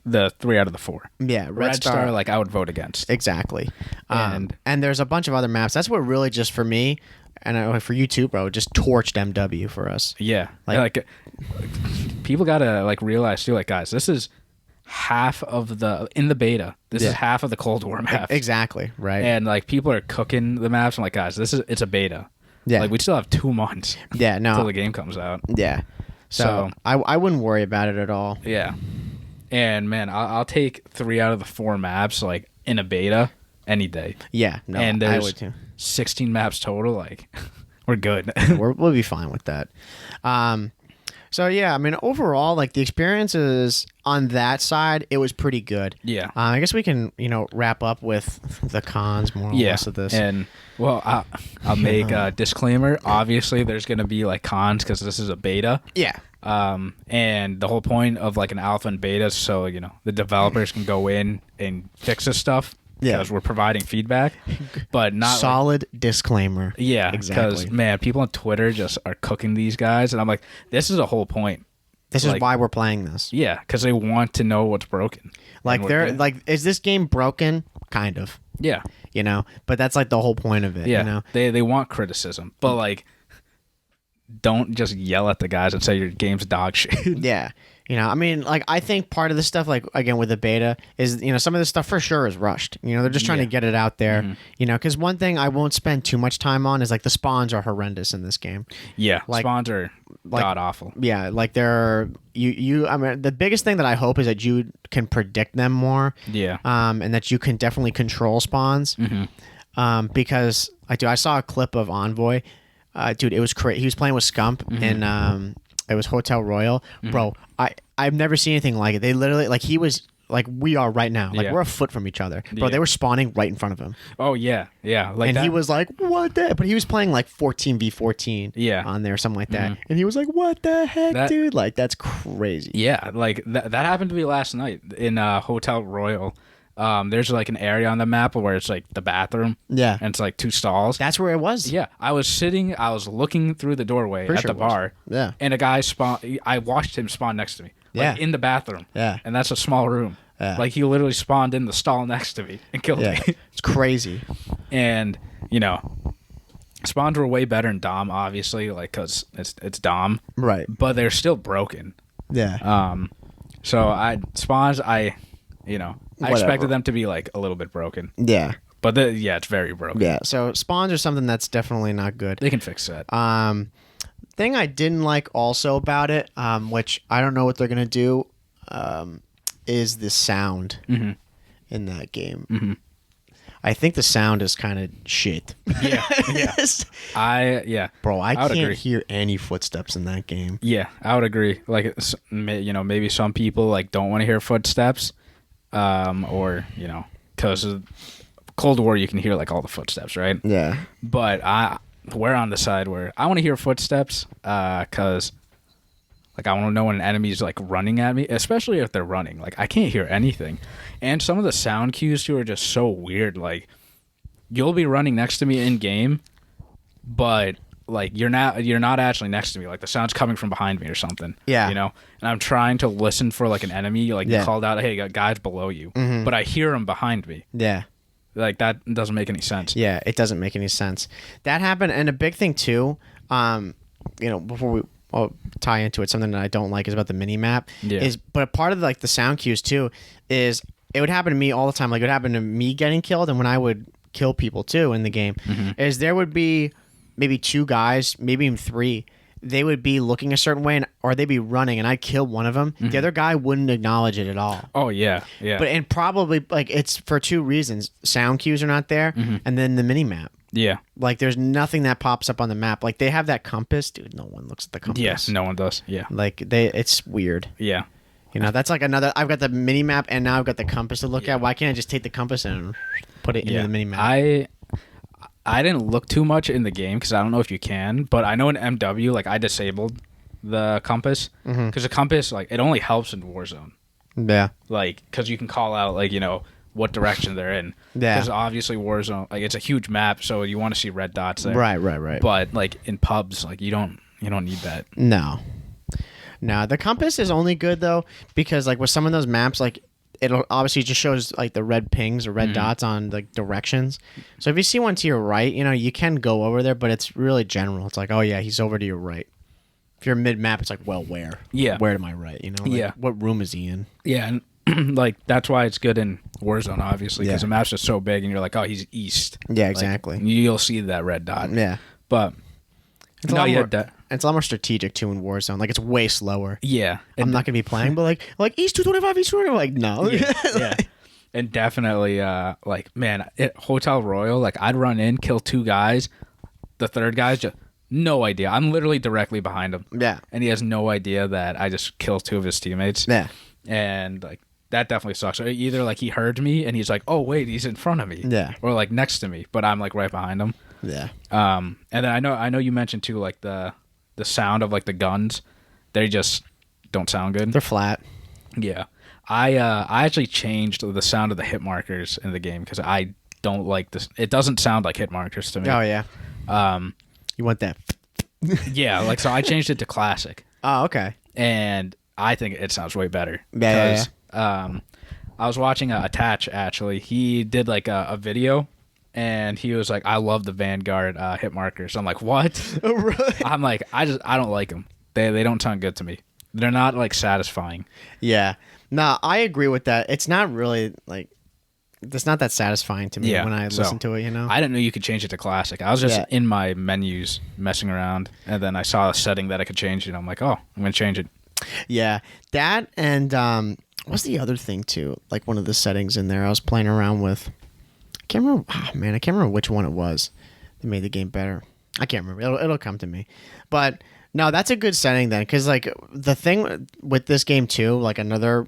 the 3 out of the 4. Yeah, Red Star, like I would vote against. Exactly. And there's a bunch of other maps. That's what really just for me, and for you too, bro, just torched MW for us. Yeah. Like people gotta like realize too, like guys, this is half of the in the beta. This is half of the Cold War map. Exactly, right. And like people are cooking the maps. I'm like, guys, it's a beta. Yeah. Like we still have 2 months. Yeah, no. Until the game comes out. Yeah. So I wouldn't worry about it at all. Yeah. And man, I'll take 3 out of the 4 maps like in a beta any day. Yeah, no, and I there's would too. 16 maps total. Like we're good. We'll be fine with that. So yeah, I mean, overall, like the experiences on that side, it was pretty good. Yeah. I guess we can, wrap up with the cons more or less of this. And well, I'll make a disclaimer. Obviously, there's gonna be like cons because this is a beta. Yeah. And the whole point of like an alpha and beta is so the developers can go in and fix this stuff. Yeah. Because we're providing feedback, but not solid disclaimer. Yeah, exactly. Because man, people on Twitter just are cooking these guys, and I'm like, this is a whole point. This is why we're playing this. Yeah, because they want to know what's broken. Like is this game broken? Kind of. Yeah. But that's like the whole point of it. Yeah. They want criticism, but like, don't just yell at the guys and say your game's dog shit. Yeah. I mean, like, I think part of the stuff, like, again, with the beta is, some of this stuff for sure is rushed. They're just trying to get it out there, because one thing I won't spend too much time on is, like, the spawns are horrendous in this game. Yeah, like, spawns are god-awful. Yeah, like, I mean, the biggest thing that I hope is that you can predict them more. Yeah. And that you can definitely control spawns. Because, I saw a clip of Envoy. Dude, it was crazy. He was playing with Scump and, it was Hotel Royal. Bro, I've never seen anything like it. They literally, like, he was, like, we are right now. Like, we're a foot from each other. Bro, they were spawning right in front of him. Oh, yeah. Yeah. Like and he was like, what the? But he was playing, like, 14v14 on there, something like that. And he was like, what the heck, dude? Like, that's crazy. Yeah, like, that happened to me last night in Hotel Royal. There's like an area on the map where it's like the bathroom. Yeah. And it's like 2 stalls. That's where it was. Yeah. I was looking through the doorway at the bar. Yeah. And a guy spawned. I watched him spawn next to me. Like, in the bathroom. Yeah. And that's a small room. Yeah. Like he literally spawned in the stall next to me and killed me. It's crazy. And, spawns were way better in Dom, obviously, like, because it's Dom. Right. But they're still broken. Yeah. So spawns, I expected them to be like a little bit broken. Yeah. But it's very broken. Yeah. So spawns are something that's definitely not good. They can fix that. Thing I didn't like also about it, which I don't know what they're gonna do, is the sound in that game. I think the sound is kind of shit. Yeah. Bro, I can't agree. hear any footsteps in that game. Yeah, I would agree. Like, maybe some people like don't want to hear footsteps, or because of Cold War, you can hear like all the footsteps, right? Yeah. But we're on the side where I want to hear footsteps, because like I want to know when an enemy's like running at me, especially if they're running. Like I can't hear anything, and some of the sound cues too are just so weird. Like you'll be running next to me in game, but like you're not actually next to me. Like the sound's coming from behind me or something. Yeah. And I'm trying to listen for like an enemy. Like you called out, hey, you got guys below you, but I hear them behind me. Yeah. Like that doesn't make any sense. Yeah, it doesn't make any sense. That happened, and a big thing too. Before we tie into it, something that I don't like is about the mini map. Yeah. But a part of like the sound cues too is it would happen to me all the time. Like it would happen to me getting killed, and when I would kill people too in the game, is there would be maybe 2 guys, maybe even 3. They would be looking a certain way, or they'd be running, and I'd kill one of them. The other guy wouldn't acknowledge it at all. Oh yeah, yeah. And probably like it's for 2 reasons: sound cues are not there, and then the mini map. Yeah. Like there's nothing that pops up on the map. Like they have that compass, dude. No one looks at the compass. Yes, no one does. Yeah. Like it's weird. Yeah. That's like another. I've got the mini map, and now I've got the compass to look at. Why can't I just take the compass and put it into the mini map? I didn't look too much in the game because I don't know if you can, but I know in MW, like I disabled the compass because the compass, like it only helps in Warzone. Yeah. Like because you can call out like what direction they're in. Yeah. Because obviously Warzone, like it's a huge map, so you want to see red dots there. Right. But like in pubs, like you don't need that. No, the compass is only good though because like with some of those maps, like it'll obviously just shows like the red pings or red dots on the directions. So if you see one to your right, you can go over there, but it's really general. It's like, oh yeah, he's over to your right. If you're mid map, it's like, well, where? Yeah. Where to my right? Yeah. What room is he in? Yeah, like that's why it's good in Warzone, obviously, because Yeah. the map's just so big, and you're like, oh, he's east. Yeah, Like, exactly. you'll see that red dot. Yeah. But It's no, a lot yeah, more, it's a lot more strategic too in Warzone. Like it's way slower. yeah, I'm not gonna be playing, but like East 225, East 225, like no. yeah. And definitely, like, man, Hotel Royal, like, I'd run in, kill 2 guys. The third guy's just no idea. I'm literally directly behind him. Yeah. And he has no idea that I just killed 2 of his teammates. Yeah. And, like, that definitely sucks. Or either, like, he heard me and he's like, oh, wait, he's in front of me. Yeah. Or, like, next to me, but I'm, like, right behind him. Yeah. And then I know you mentioned, too, like, the sound of, like, the guns. They just don't sound good. They're flat. Yeah. I actually changed the sound of the hit markers in the game because I don't like this. It doesn't sound like hit markers to me. Oh yeah. You want that? Yeah, like so I changed it to classic, Oh okay. and I think it sounds way better. Yeah. I was watching Attach actually. He did like a video, and he was like, "I love the Vanguard hit markers." I'm like, "What?" Oh, really? I'm like, I don't like them. They don't sound good to me. They're not like satisfying. Yeah. No, I agree with that. It's not really like it's not that satisfying to me when I listen to it, you know? I didn't know you could change it to classic. I was just Yeah. in my menus messing around, and then I saw a setting that I could change it. I'm like, oh, I'm going to change it. Yeah. That and what's the other thing too? Like one of the settings in there I was playing around with. I can't remember. Oh, man, I can't remember which one it was that made the game better. I can't remember. It'll come to me. But no, that's a good setting then, because like the thing with this game too, like another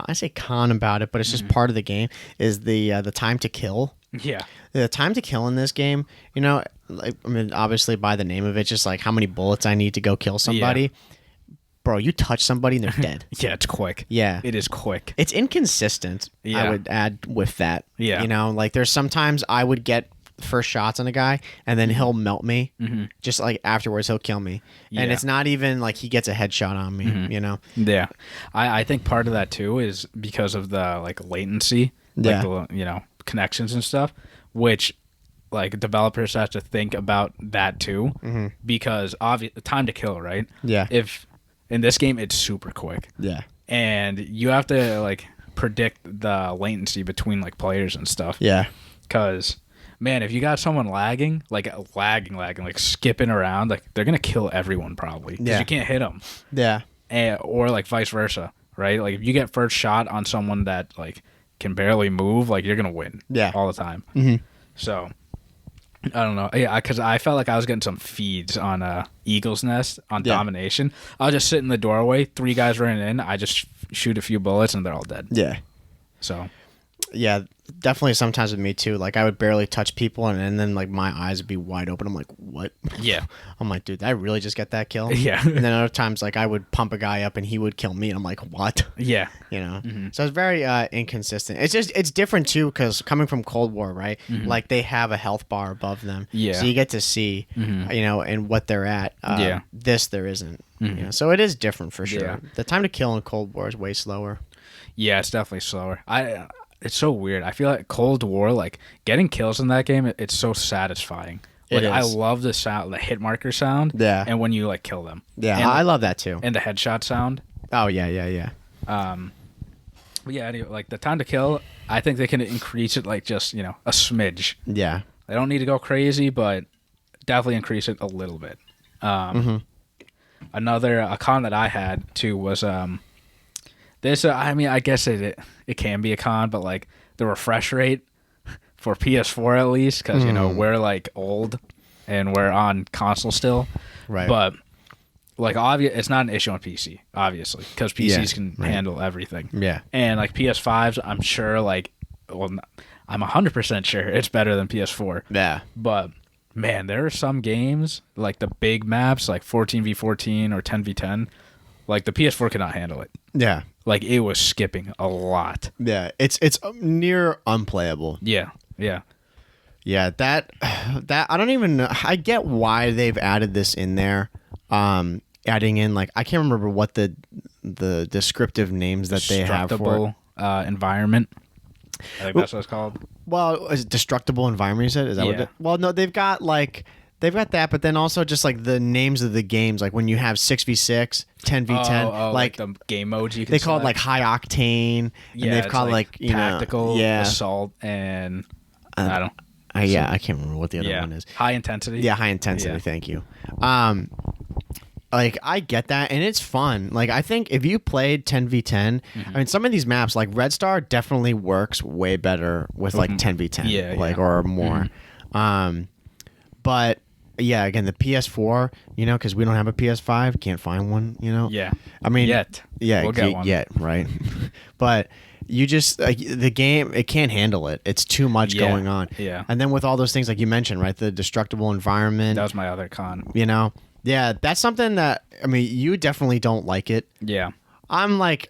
I say con about it, but it's just part of the game is the time to kill. Yeah. The time to kill in this game, you know, like I mean, obviously by the name of it, just like how many bullets I need to go kill somebody. Bro, you touch somebody and they're dead. Yeah, it's quick. Yeah. It is quick. It's inconsistent, Yeah. I would add with that. Yeah. You know, like there's sometimes I would get first shots on a guy and then he'll melt me. Just like afterwards he'll kill me. And Yeah. it's not even like he gets a headshot on me, you know? Yeah. I think part of that, too, is because of the, like, latency. Yeah. Like, the, you know, connections and stuff, which, like, developers have to think about that, too. Because, the time to kill, right? Yeah. If, in this game, it's super quick. Yeah. And you have to, like, predict the latency between, like, players and stuff. Yeah. Because, man, if you got someone lagging, like skipping around, like they're gonna kill everyone probably because Yeah. you can't hit them, Yeah. or like vice versa, right? Like if you get first shot on someone that like can barely move, like you're gonna win, Yeah. all the time. Mhm. So I don't know, yeah, because I felt like I was getting some feeds on Eagle's Nest on Yeah. domination. I'll just sit in the doorway, 3 guys running in, I just shoot a few bullets and they're all dead. Yeah. So Yeah, definitely sometimes with me too. Like I would barely touch people and then like my eyes would be wide open. I'm like, what? yeah, I'm like, dude, did I really just get that kill? Yeah. And then other times like I would pump a guy up and he would kill me and I'm like, what? yeah, You know? So it's very inconsistent. It's different too because coming from Cold War, right? Like they have a health bar above them. Yeah. So you get to see, you know, and what they're at. Yeah. This there isn't. You know? So it is different for sure. Yeah. The time to kill in Cold War is way slower. yeah. It's definitely slower. It's so weird. I feel like Cold War, like getting kills in that game, it's so satisfying. Like It I is. love the sound, the hit marker sound. Yeah. And when you like kill them. Yeah, And, I love that too. and the headshot sound. Oh yeah, yeah, yeah. But yeah, anyway, like the time to kill, I think they can increase it like just, you know, a smidge. Yeah. They don't need to go crazy, but definitely increase it a little bit. A con that I had too was this. I mean, I guess it can be a con, but like the refresh rate for PS4 at least, because you know we're like old and we're on console still, Right. But like it's not an issue on PC, obviously, because PCs can handle everything. Yeah. And like PS5s, I'm sure I'm 100% sure it's better than PS4. Yeah. But man, there are some games like the big maps, like 14v14 or 10v10, like the PS4 cannot handle it. Yeah. Like it was skipping a lot. Yeah. It's near unplayable. Yeah, yeah, Yeah, that I don't even know. I get why they've added this in there. Adding in like I can't remember what the descriptive names that they have for it. Destructible environment. I think that's what it's called. Well, is it destructible environment you said? Is that what Yeah. Well, no, they've got like They've got that, but then also just like the names of the games, like when you have 6v6, 10v10, like the game modes you can they call it select. like high octane, Yeah, and they've it's called like tactical, yeah, assault, and I don't. I can't remember what the other one is. High intensity. Yeah, high intensity. Yeah. Thank you. Like I get that, and it's fun. Like I think if you played 10v10, I mean, some of these maps like Red Star definitely works way better with like 10v10, Yeah, or more. But yeah, again, the PS4, because we don't have a PS5, can't find one. Yeah. I mean, Yet. yeah, We'll get one. yet, right? But you just the game, it can't handle it. It's too much going on. Yeah. And then with all those things like you mentioned, right, the destructible environment. That was my other con. Yeah, that's something that you definitely don't like it. Yeah. I'm like,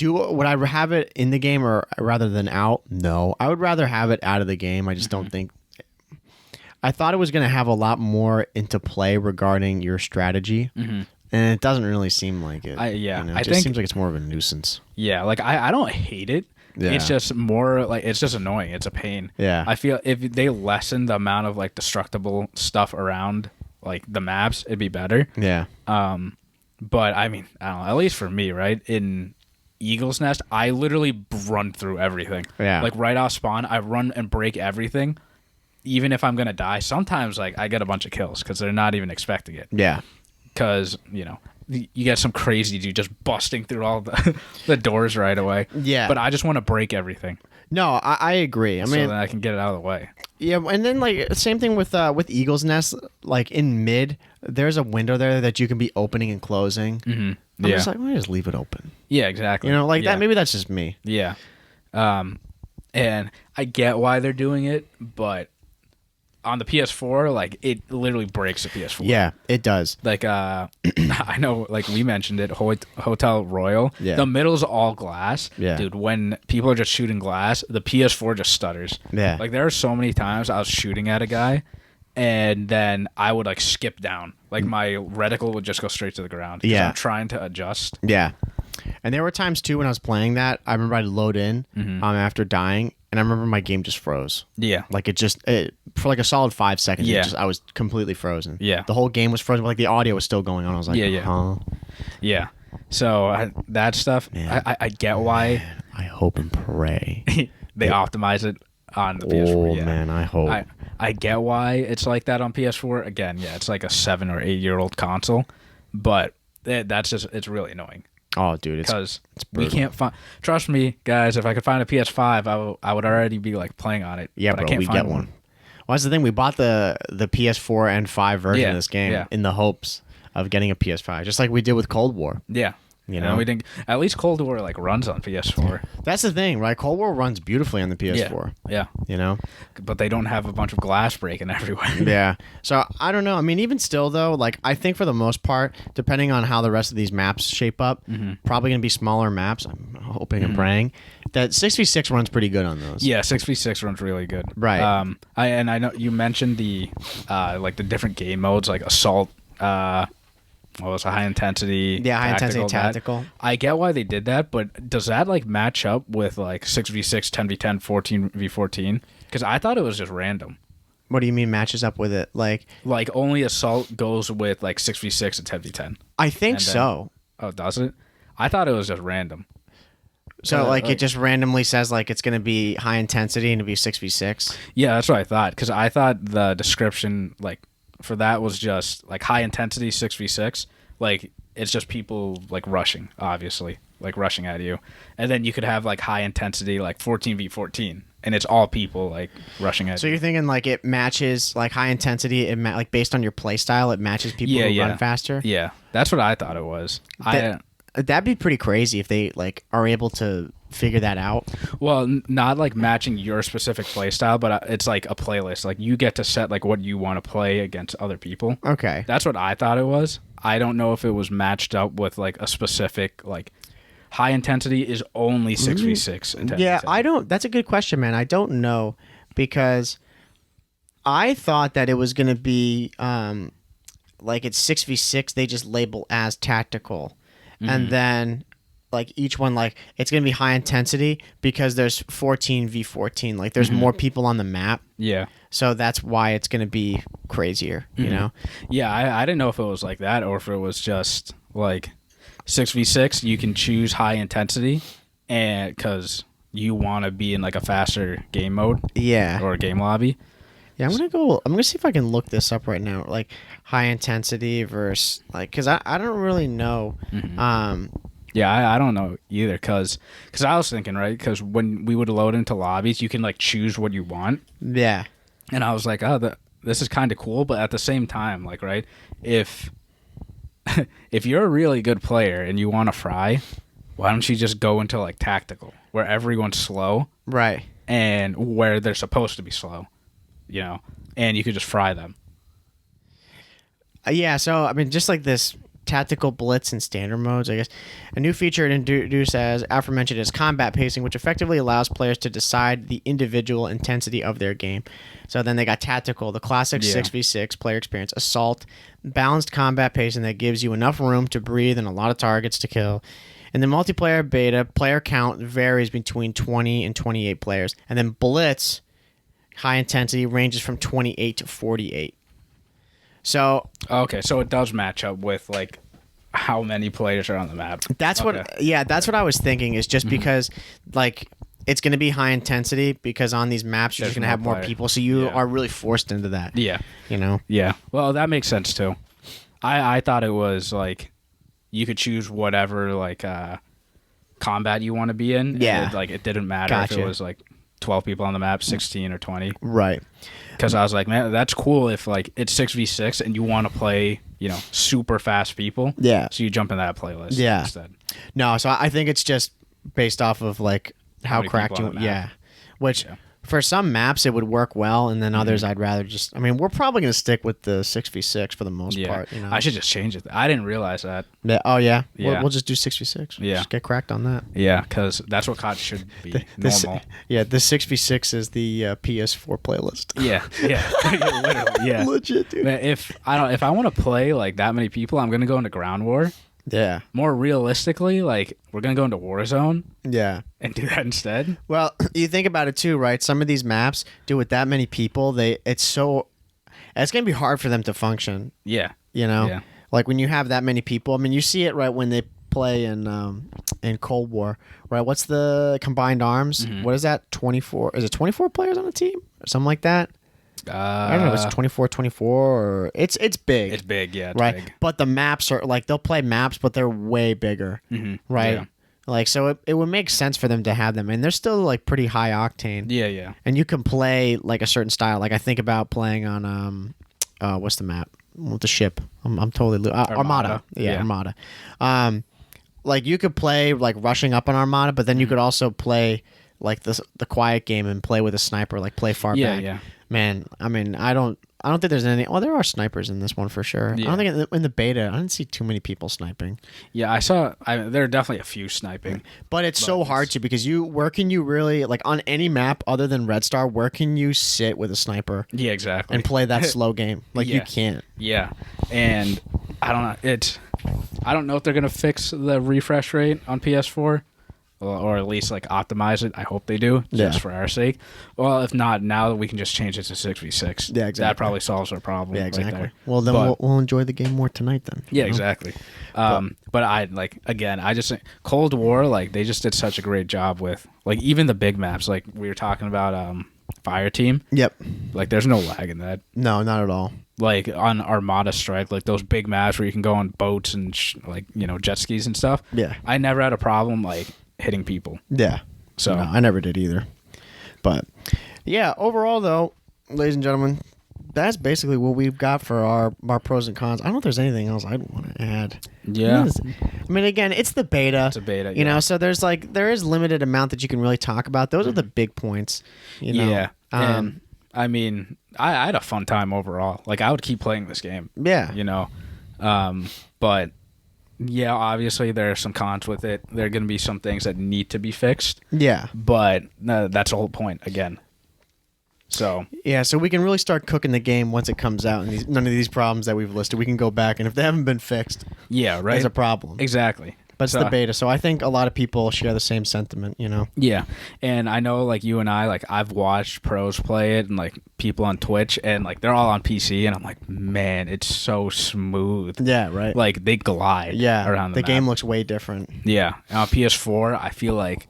would I have it in the game or rather than out? No, I would rather have it out of the game. I just don't think. I thought it was going to have a lot more into play regarding your strategy, and it doesn't really seem like it. It just seems like it's more of a nuisance. Yeah, like I don't hate it. Yeah. It's just more like it's just annoying. It's a pain. Yeah. I feel if they lessen the amount of like destructible stuff around like the maps, it'd be better. Yeah. But I mean, I don't know, at least for me, right? In Eagle's Nest, I literally run through everything. Yeah. Like right off spawn, I run and break everything. Even if I'm going to die, sometimes like I get a bunch of kills because they're not even expecting it. Yeah. Because, you get some crazy dude just busting through all the doors right away. Yeah. But I just want to break everything. No, I agree. I So mean, then I can get it out of the way. yeah, and then like same thing with Eagle's Nest. Like in mid, there's a window there that you can be opening and closing. I'm just like, why just leave it open? Yeah, exactly. Like Yeah. that. Maybe that's just me. Yeah. And I get why they're doing it, but on the PS4, like it literally breaks the PS4. Yeah, it does. Like I know, like we mentioned it, Hotel Royal. Yeah. The middle's all glass. Yeah. Dude, when people are just shooting glass, the PS4 just stutters. Yeah. Like there are so many times I was shooting at a guy, and then I would like skip down. Like my reticle would just go straight to the ground. 'Cause Yeah. I'm trying to adjust. Yeah. And there were times too when I was playing that, I remember I'd load in after dying, and I remember my game just froze. Yeah. Like for like a solid 5 seconds, Yeah. I was completely frozen. Yeah. The whole game was frozen, but like the audio was still going on. I was like, Yeah. huh? Yeah. So that stuff, Man. I get why I hope and pray. they optimize it on the PS4. Oh, Yeah. man, I hope. I get why it's like that on PS4. Again, yeah, it's like a 7 or 8-year-old console, but it's really annoying Oh, dude, because we brutal. can't find. Trust me, guys, if I could find a PS5, I would already be like playing on it. Yeah, but bro, I can't we find get one. Well, that's the thing. We bought the PS4 and 5 version Yeah, of this game yeah. in the hopes of getting a PS5, just like we did with Cold War. Yeah, know? we didn't. At least Cold War like runs on PS4. That's the thing, right? Cold War runs beautifully on the PS4. Yeah, but they don't have a bunch of glass breaking everywhere. Yeah. So I don't know. I mean, even still though, like I think for the most part, depending on how the rest of these maps shape up, probably gonna be smaller maps. I'm hoping and praying that 6v6 runs pretty good on those. Yeah, 6v6 runs really good. Right. I know you mentioned the like the different game modes like assault. What was a high intensity? Yeah, high intensity that. tactical. I get why they did that, but does that like match up with like 6v6, 10v10, 14v14? Because I thought it was just random. What do you mean matches up with it? Like only assault goes with like 6v6 and 10v10. I think And then- so. Oh, does it? I thought it was just random. So like it just randomly says like it's gonna be high intensity and it'll be 6v6. Yeah, that's what I thought. Because I thought the description like for that was just like high intensity 6v6. Like it's just people like rushing, obviously, like rushing at you, and then you could have like high intensity like 14v14, and it's all people like rushing at So you. you're thinking like it matches like high intensity, like based on your play style, it matches people who run faster. Yeah, that's what I thought it was. That'd be pretty crazy if they like are able to figure that out. Well, not like matching your specific play style, but it's like a playlist. Like you get to set like what you want to play against other people. Okay. That's what I thought it was. I don't know if it was matched up with like a specific like high intensity is only 6v6 and 10v10. Yeah, I don't. That's a good question, man. I don't know because I thought that it was gonna be like it's 6v6. They just label as tactical, and then like each one, like it's gonna be high intensity because there's 14v14. Like there's more people on the map. Yeah. So that's why it's gonna be crazier. You know. Yeah, I didn't know if it was like that or if it was just like 6v6. You can choose high intensity, and because you want to be in like a faster game mode. Yeah. Or a game lobby. Yeah, I'm gonna see if I can look this up right now. Like high intensity versus like, cause I don't really know. Yeah, I don't know either, cause I was thinking, right, because when we would load into lobbies, you can like choose what you want. Yeah. And I was like, oh, this is kind of cool, but at the same time, like, right, if you're a really good player and you want to fry, why don't you just go into like tactical, where everyone's slow, Right. and where they're supposed to be slow, you know, and you could just fry them. Yeah, so I mean, just like this tactical blitz and standard modes, I guess. A new feature it introduced as aforementioned is combat pacing, which effectively allows players to decide the individual intensity of their game. So then they got tactical, the classic 6v6 player experience, assault, balanced combat pacing that gives you enough room to breathe and a lot of targets to kill. In the multiplayer beta, player count varies between 20 and 28 players. And then blitz, high intensity, ranges from 28 to 48. So okay, so it does match up with like how many players are on the map. That's what I was thinking, is just because like it's going to be high intensity because on these maps you're just going to have more people, so you are really forced into that. Yeah. You know. Yeah. Well, that makes sense too. I thought it was like you could choose whatever like combat you want to be in. Yeah. And it didn't matter if it was like 12 people on the map, 16 or 20. Right. Because I was like, man, that's cool if like it's 6v6 and you want to play, you know, super fast people. Yeah. So you jump in that playlist instead. No, so I think it's just based off of like how cracked you. Yeah. Which for some maps it would work well, and then others I'd rather just. I mean, we're probably gonna stick with the 6v6 for the most part. You know? I should just change it. I didn't realize that. Yeah. Oh yeah. Yeah. We'll just do 6v6. Yeah. Just get cracked on that. Yeah, because that's what COD should be. Normal. Yeah. The 6v6 is the PS4 playlist. Yeah. Literally. Yeah. Legit, dude. Man, if I want to play like that many people, I'm gonna go into Ground War. Yeah. More realistically, like we're gonna go into Warzone. Yeah. And do that instead. Well, you think about it too, right? Some of these maps, dude, with that many people, it's gonna be hard for them to function. Yeah. You know? Yeah. Like when you have that many people, I mean, you see it right when they play in Cold War, right? What's the combined arms? What is that? 24? Is it 24 players on a team or something like that? I don't know. It's 24-24 or it's big. It's big, yeah. It's right. big. But the maps are like they'll play maps, but they're way bigger, right? Yeah. Like so, it would make sense for them to have them, and they're still like pretty high octane. Yeah. And you can play like a certain style. Like I think about playing on what's the map with the ship? I'm totally Armada. Yeah, Armada. Like you could play like rushing up on Armada, but then you could also play like the quiet game and play with a sniper, like play far back. Yeah. Man, I mean, I don't think there's any. Well, there are snipers in this one for sure. Yeah. I don't think in the beta, I didn't see too many people sniping. Yeah, I saw. There are definitely a few sniping, but it's so hard to because where can you really like on any map other than Red Star? Where can you sit with a sniper? Yeah, exactly. And play that slow game like you can't. Yeah, and I don't know. I don't know if they're gonna fix the refresh rate on PS4. Or at least like optimize it. I hope they do, just for our sake. Well, if not, now we can just change it to 6v6. Yeah, exactly. That probably solves our problem. Yeah, exactly. Right there. Well, then we'll enjoy the game more tonight then. Yeah, exactly. But I I just think Cold War, like they just did such a great job with like even the big maps. Like we were talking about Fire Team. Yep. Like there's no lag in that. No, not at all. Like on Armada Strike, like those big maps where you can go on boats and jet skis and stuff. Yeah. I never had a problem like hitting people. Yeah. So no, I never did either. But yeah, overall though, ladies and gentlemen, that's basically what we've got for our pros and cons. I don't know if there's anything else I'd want to add. Yeah. I mean, again, it's the beta. It's a beta, you know, so there is limited amount that you can really talk about. Those are the big points, you know. Yeah. And I mean, I had a fun time overall. Like I would keep playing this game. Yeah. You know. But yeah, obviously there are some cons with it. There are going to be some things that need to be fixed. Yeah. But that's the whole point again. So yeah, so we can really start cooking the game once it comes out, and none of these problems that we've listed, we can go back, and if they haven't been fixed, right, there's a problem. Exactly. But it's the beta, so I think a lot of people share the same sentiment, you know? Yeah. And I know, like, you and I, like, I've watched pros play it and, like, people on Twitch, and, like, they're all on PC, and I'm like, man, it's so smooth. Yeah, right. Like, they glide around the map. Game looks way different. Yeah. And on PS4, I feel like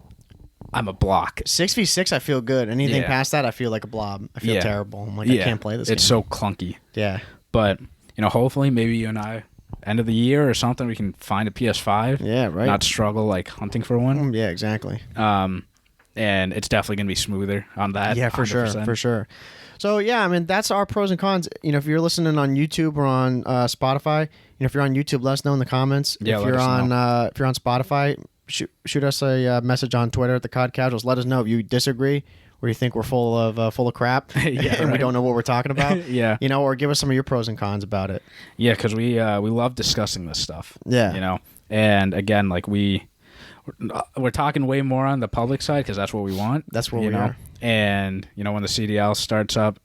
I'm a block. 6v6, I feel good. Anything past that, I feel like a blob. I feel terrible. I'm like, I can't play this game. It's so clunky. Yeah. But, you know, hopefully maybe you and I, end of the year or something, we can find a PS5. Yeah, right. Not struggle, like, hunting for one. Yeah, exactly. And it's definitely going to be smoother on that. Yeah, for 100%. sure, for sure. So, yeah, I mean, that's our pros and cons. You know, if you're listening on YouTube or on Spotify, you know, if you're on YouTube, let us know in the comments. Yeah, if you're on Spotify, shoot us a message on Twitter at the COD Casuals. Let us know if you disagree or you think we're full of crap and we don't know what we're talking about. Yeah. You know, or give us some of your pros and cons about it. Yeah, because we love discussing this stuff. Yeah. You know, and again, like we're talking way more on the public side because that's what we want. That's what we are. And, you know, when the CDL starts up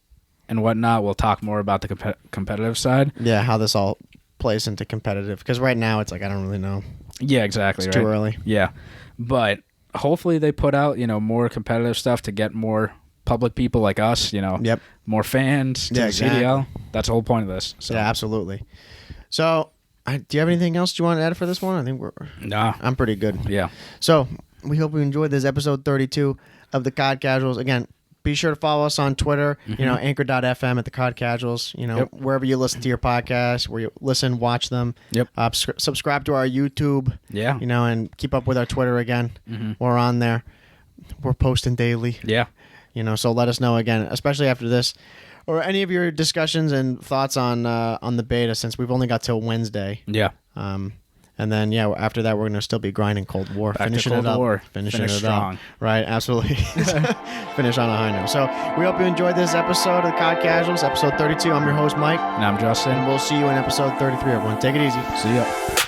and whatnot, we'll talk more about the competitive side. Yeah, how this all plays into competitive. Because right now it's like, I don't really know. Yeah, exactly. It's too early. Yeah. But hopefully they put out, you know, more competitive stuff to get more public people like us, you know, more fans to the CDL. That's the whole point of this. So. Yeah, absolutely. So, do you have anything else you want to add for this one? I think I'm pretty good. Yeah. So, we hope you enjoyed this episode 32 of the COD Casuals. Again, be sure to follow us on Twitter, you know, anchor.fm at the COD Casuals, you know, wherever you listen to your podcasts, where you listen, watch them. Yep. Subscribe to our YouTube. Yeah. You know, and keep up with our Twitter again. We're on there. We're posting daily. Yeah. You know, so let us know again, especially after this, or any of your discussions and thoughts on the beta, since we've only got till Wednesday. Yeah. And then, after that, we're going to still be grinding Cold War. Finishing it up. Finishing it strong. up. Right, absolutely. Finish on a high note. So we hope you enjoyed this episode of the COD Casuals, episode 32. I'm your host, Mike. And I'm Justin. And we'll see you in episode 33, everyone. Take it easy. See ya.